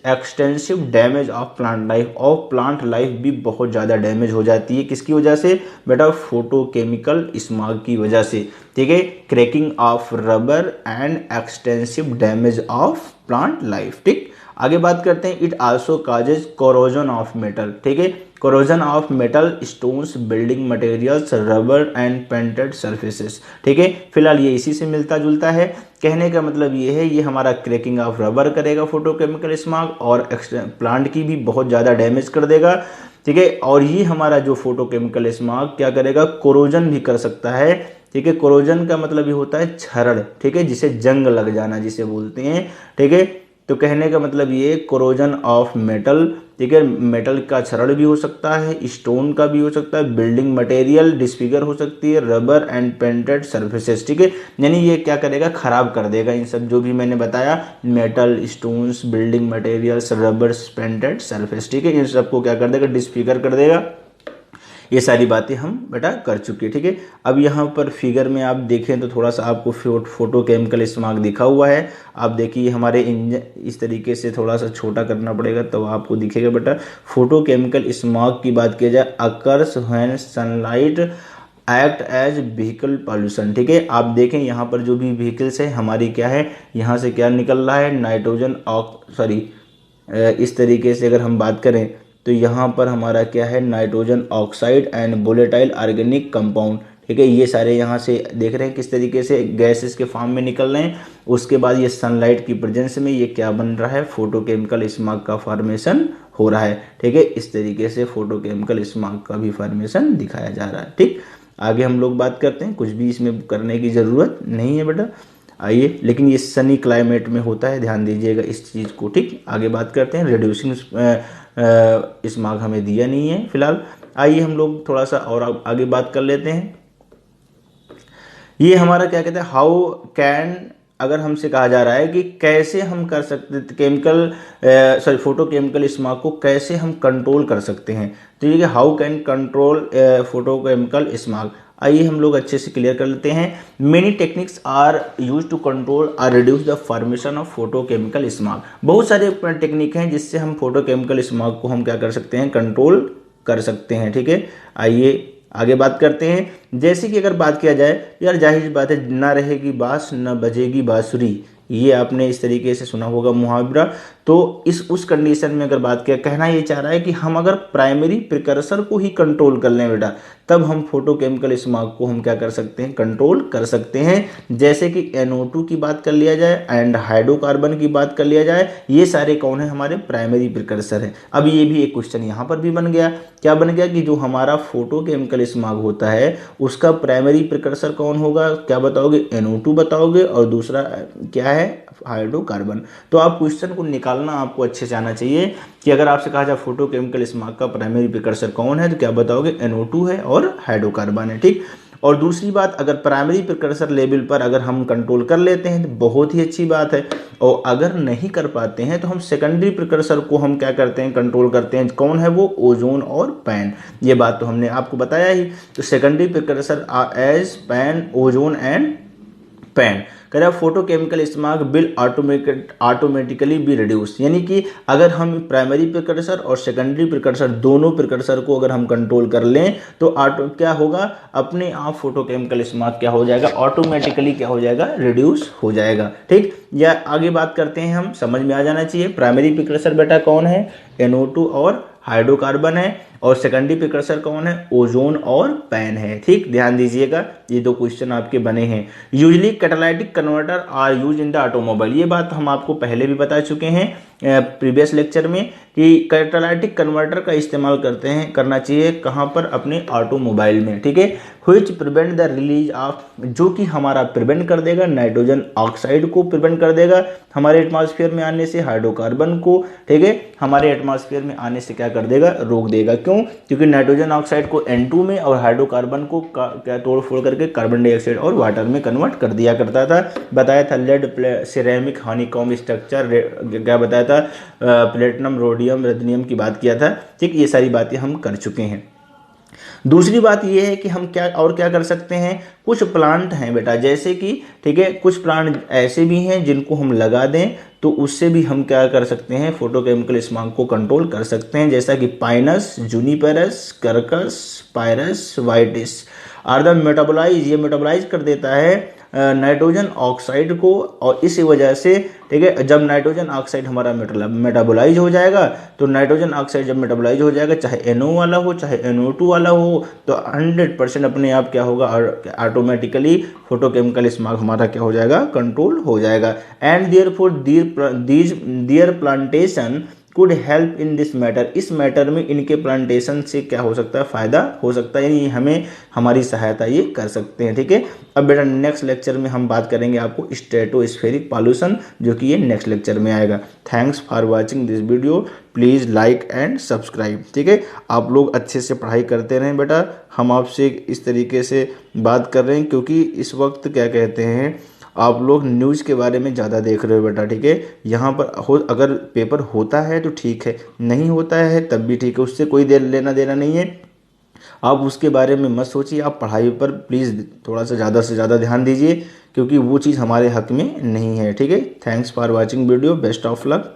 Speaker 1: extensive damage of plant life, और प्लांट लाइफ भी बहुत ज़्यादा डैमेज हो जाती है, किसकी वजह से बेटा, फोटोकेमिकल स्मॉग की वजह से, ठीक है, cracking of rubber and extensive damage of plant life. ठीक, आगे बात करते हैं, it also causes corrosion of metal, ठीक है, corrosion of metal, stones, building materials, rubber and painted surfaces, ठीक है, फिलहाल ये इसी से मिलता जुलता है। कहने का मतलब ये है, ये हमारा क्रैकिंग ऑफ रबर करेगा फोटोकेमिकल स्मॉग, और प्लांट की भी बहुत ज़्यादा डैमेज कर देगा, ठीक है, और ये हमारा जो फोटोकेमिकल स्मॉग क्या करेगा, कोरोजन भी कर सकता है, ठीक है, कोरोजन का मतलब ये होता है क्षरण, ठीक है, जिसे जंग लग जाना जिसे बोलते हैं, ठीक है, तो कहने का मतलब ये कोरोजन ऑफ मेटल, ठीक है, मेटल का क्षरण भी हो सकता है, स्टोन का भी हो सकता है, बिल्डिंग मटेरियल डिसफिगर हो सकती है, रबर एंड पेंटेड सर्फेसेस, ठीक है, यानी ये क्या करेगा, खराब कर देगा इन सब जो भी मैंने बताया, metal, stones, building materials, rubber, painted surface, ठीक है, इन सबको क्या कर देगा, डिसफिगर कर देगा। ये सारी बातें हम बेटा कर चुके हैं, ठीक है। अब यहाँ पर फिगर में आप देखें तो थोड़ा सा आपको फोटोकेमिकल स्मॉग दिखा हुआ है, आप देखिए हमारे इंजन, इस तरीके से थोड़ा सा छोटा करना पड़ेगा तो आपको दिखेगा बेटा। फोटोकेमिकल स्मॉग की बात की जाए, occurs when sunlight act as vehicle pollution, ठीक है, आप देखें यहाँ पर जो भी व्हीकल्स है हमारी क्या है, यहाँ से क्या निकल रहा है, नाइट्रोजन इस तरीके से अगर हम बात करें तो यहाँ पर हमारा क्या है, nitrogen oxide and volatile organic compound, ठीक है, ये सारे यहाँ से देख रहे हैं किस तरीके से गैसेस के फॉर्म में निकल रहे हैं। उसके बाद ये सनलाइट की प्रेजेंस में ये क्या बन रहा है, फोटोकेमिकल स्मॉग का फॉर्मेशन हो रहा है, ठीक है, इस तरीके से फोटोकेमिकल स्मॉग का भी फॉर्मेशन दिखाया जा रहा है। ठीक, आगे हम लोग बात करते हैं, कुछ भी इसमें करने की ज़रूरत नहीं है बेटा, आइए, लेकिन ये सनी क्लाइमेट में होता है, ध्यान दीजिएगा इस चीज़ को। ठीक, आगे बात करते हैं, रिड्यूसिंग स्मॉग हमें दिया नहीं है फिलहाल, आइए हम लोग थोड़ा सा और आगे बात कर लेते हैं। ये हमारा क्या कहते हैं, हाउ कैन, अगर हमसे कहा जा रहा है कि कैसे हम कर सकते फोटोकेमिकल स्मॉग को कैसे हम कंट्रोल कर सकते हैं, तो ये how can control photochemical smog, आइए हम लोग अच्छे से क्लियर कर लेते हैं। Many techniques are used to control और reduce the formation of photochemical smog, बहुत सारे टेक्निक हैं जिससे हम फोटोकेमिकल स्मॉग को हम क्या कर सकते हैं, कंट्रोल कर सकते हैं, ठीक है। आइए आगे बात करते हैं, जैसे कि अगर बात किया जाए, यार जाहिर बात है, ना रहेगी बांस न बजेगी बांसुरी, ये आपने इस तरीके से सुना होगा मुहावरा, तो उस कंडीशन में अगर बात किया, कहना ये चाह रहा है कि हम अगर प्राइमरी प्रिकर्सर को ही कंट्रोल कर लें बेटा, तब हम फोटोकेमिकल स्मॉग को हम क्या कर सकते हैं, कंट्रोल कर सकते हैं। जैसे कि NO2 की बात कर लिया जाए एंड हाइड्रोकार्बन की बात कर लिया जाए, ये सारे कौन है, हमारे प्राइमरी प्रिकर्सर हैं। अब ये भी एक क्वेश्चन यहाँ पर भी बन गया, क्या बन गया कि जो हमारा फोटोकेमिकल स्मॉग होता है उसका प्राइमरी प्रिकर्सर कौन होगा, क्या बताओगे, NO2 बताओगे, और दूसरा क्या है, हाइड्रोकार्बन। तो आप क्वेश्चन को निकालना आपको अच्छे से आना चाहिए कि अगर आपसे कहा जाए फोटोकेमिकल स्मॉग का प्राइमरी प्रिकर्सर कौन है, तो क्या बताओगे, NO2 है और हाइड्रोकार्बन है। ठीक, और दूसरी बात, अगर प्राइमरी प्रिकर्सर लेवल पर अगर हम कंट्रोल कर लेते हैं तो बहुत ही अच्छी बात है, और अगर नहीं कर पाते हैं तो हम सेकेंडरी प्रिकर्सर को हम क्या करते हैं, कंट्रोल करते हैं, कौन है वो, ओजोन और पैन, ये बात तो हमने आपको बताया ही। तो secondary precursor as PAN, ozone and PAN, कह रहा photochemical smog will automatically be reduce, यानी कि अगर हम प्राइमरी प्रिकर्सर और सेकेंडरी प्रिकर्सर दोनों प्रिकर्सर को अगर हम कंट्रोल कर लें तो क्या होगा, अपने आप फोटोकेमिकल स्मॉग क्या हो जाएगा, ऑटोमेटिकली क्या हो जाएगा, रिड्यूस हो जाएगा। ठीक, या आगे बात करते हैं, हम समझ में आ जाना चाहिए प्राइमरी प्रिकर्सर बेटा कौन है, NO2 और हाइड्रोकार्बन है, और सेकेंडरी प्रिकर्सर कौन है, ओजोन और पैन है। ठीक, ध्यान दीजिएगा, ये दो क्वेश्चन आपके बने हैं। Usually catalytic converter are use in the automobile, ये बात हम आपको पहले भी बता चुके हैं प्रीवियस लेक्चर में कि कैटालाइटिक कन्वर्टर का इस्तेमाल करना चाहिए कहाँ पर, अपने ऑटोमोबाइल में। ठीक है, which prevent the release of, जो कि हमारा प्रिवेंट कर देगा नाइट्रोजन ऑक्साइड को, प्रिवेंट कर देगा हमारे एटमॉस्फेयर में आने से हाइड्रोकार्बन को। ठीक है, हमारे एटमॉस्फेयर में आने से क्या कर देगा, रोक देगा। क्यों, क्योंकि नाइट्रोजन ऑक्साइड को N2 में और हाइड्रोकार्बन को क्या तोड़ फोड़ करके कार्बन डाइऑक्साइड और वाटर में कन्वर्ट कर दिया करता था। बताया था लेड सिरेमिक हनीकॉम्ब स्ट्रक्चर, क्या बताया था, प्लेटिनम रोडियम रेडियम की बात किया था। ठीक, ये सारी बातें हम कर चुके हैं। दूसरी बात ये है कि हम क्या कर सकते हैं, कुछ प्लांट हैं बेटा, जैसे कि ठीक है, कुछ प्लांट ऐसे भी हैं जिनको हम लगा दें तो उससे भी हम क्या कर सकते हैं, फोटोकेमिकल स्मॉग को कंट्रोल कर सकते हैं। जैसा कि Pinus, Juniperus, Quercus, Pyrus, Vitis are the metabolise, ये मेटाबोलाइज कर देता है नाइट्रोजन ऑक्साइड को, और इसी वजह से ठीक है, जब नाइट्रोजन ऑक्साइड हमारा मेटाबोलाइज हो जाएगा, तो नाइट्रोजन ऑक्साइड जब मेटाबोलाइज हो जाएगा, चाहे NO वाला हो चाहे NO2 वाला हो, तो 100% अपने आप क्या होगा, ऑटोमेटिकली फोटोकेमिकल स्मॉग हमारा क्या हो जाएगा, कंट्रोल हो जाएगा। And therefore their plantation could help in this matter, इस मैटर में इनके प्लांटेशन से क्या हो सकता है, फायदा हो सकता है, यानी हमें हमारी सहायता ये कर सकते हैं। ठीक है, अब बेटा नेक्स्ट लेक्चर में हम बात करेंगे आपको स्ट्रेटोस्फेरिक पॉल्यूशन, जो कि ये नेक्स्ट लेक्चर में आएगा। Thanks for watching this video, please like and subscribe. ठीक है, आप लोग अच्छे से पढ़ाई करते रहें बेटा, हम आपसे इस तरीके से बात कर रहे हैं क्योंकि इस वक्त क्या कहते हैं, आप लोग न्यूज़ के बारे में ज़्यादा देख रहे हो बेटा। ठीक है, यहाँ पर अगर पेपर होता है तो ठीक है, नहीं होता है तब भी ठीक है, उससे कोई लेना देना नहीं है। आप उसके बारे में मत सोचिए, आप पढ़ाई पर प्लीज़ थोड़ा सा ज़्यादा से ज़्यादा ध्यान दीजिए, क्योंकि वो चीज़ हमारे हक में नहीं है। ठीक है, thanks for watching video, best of luck.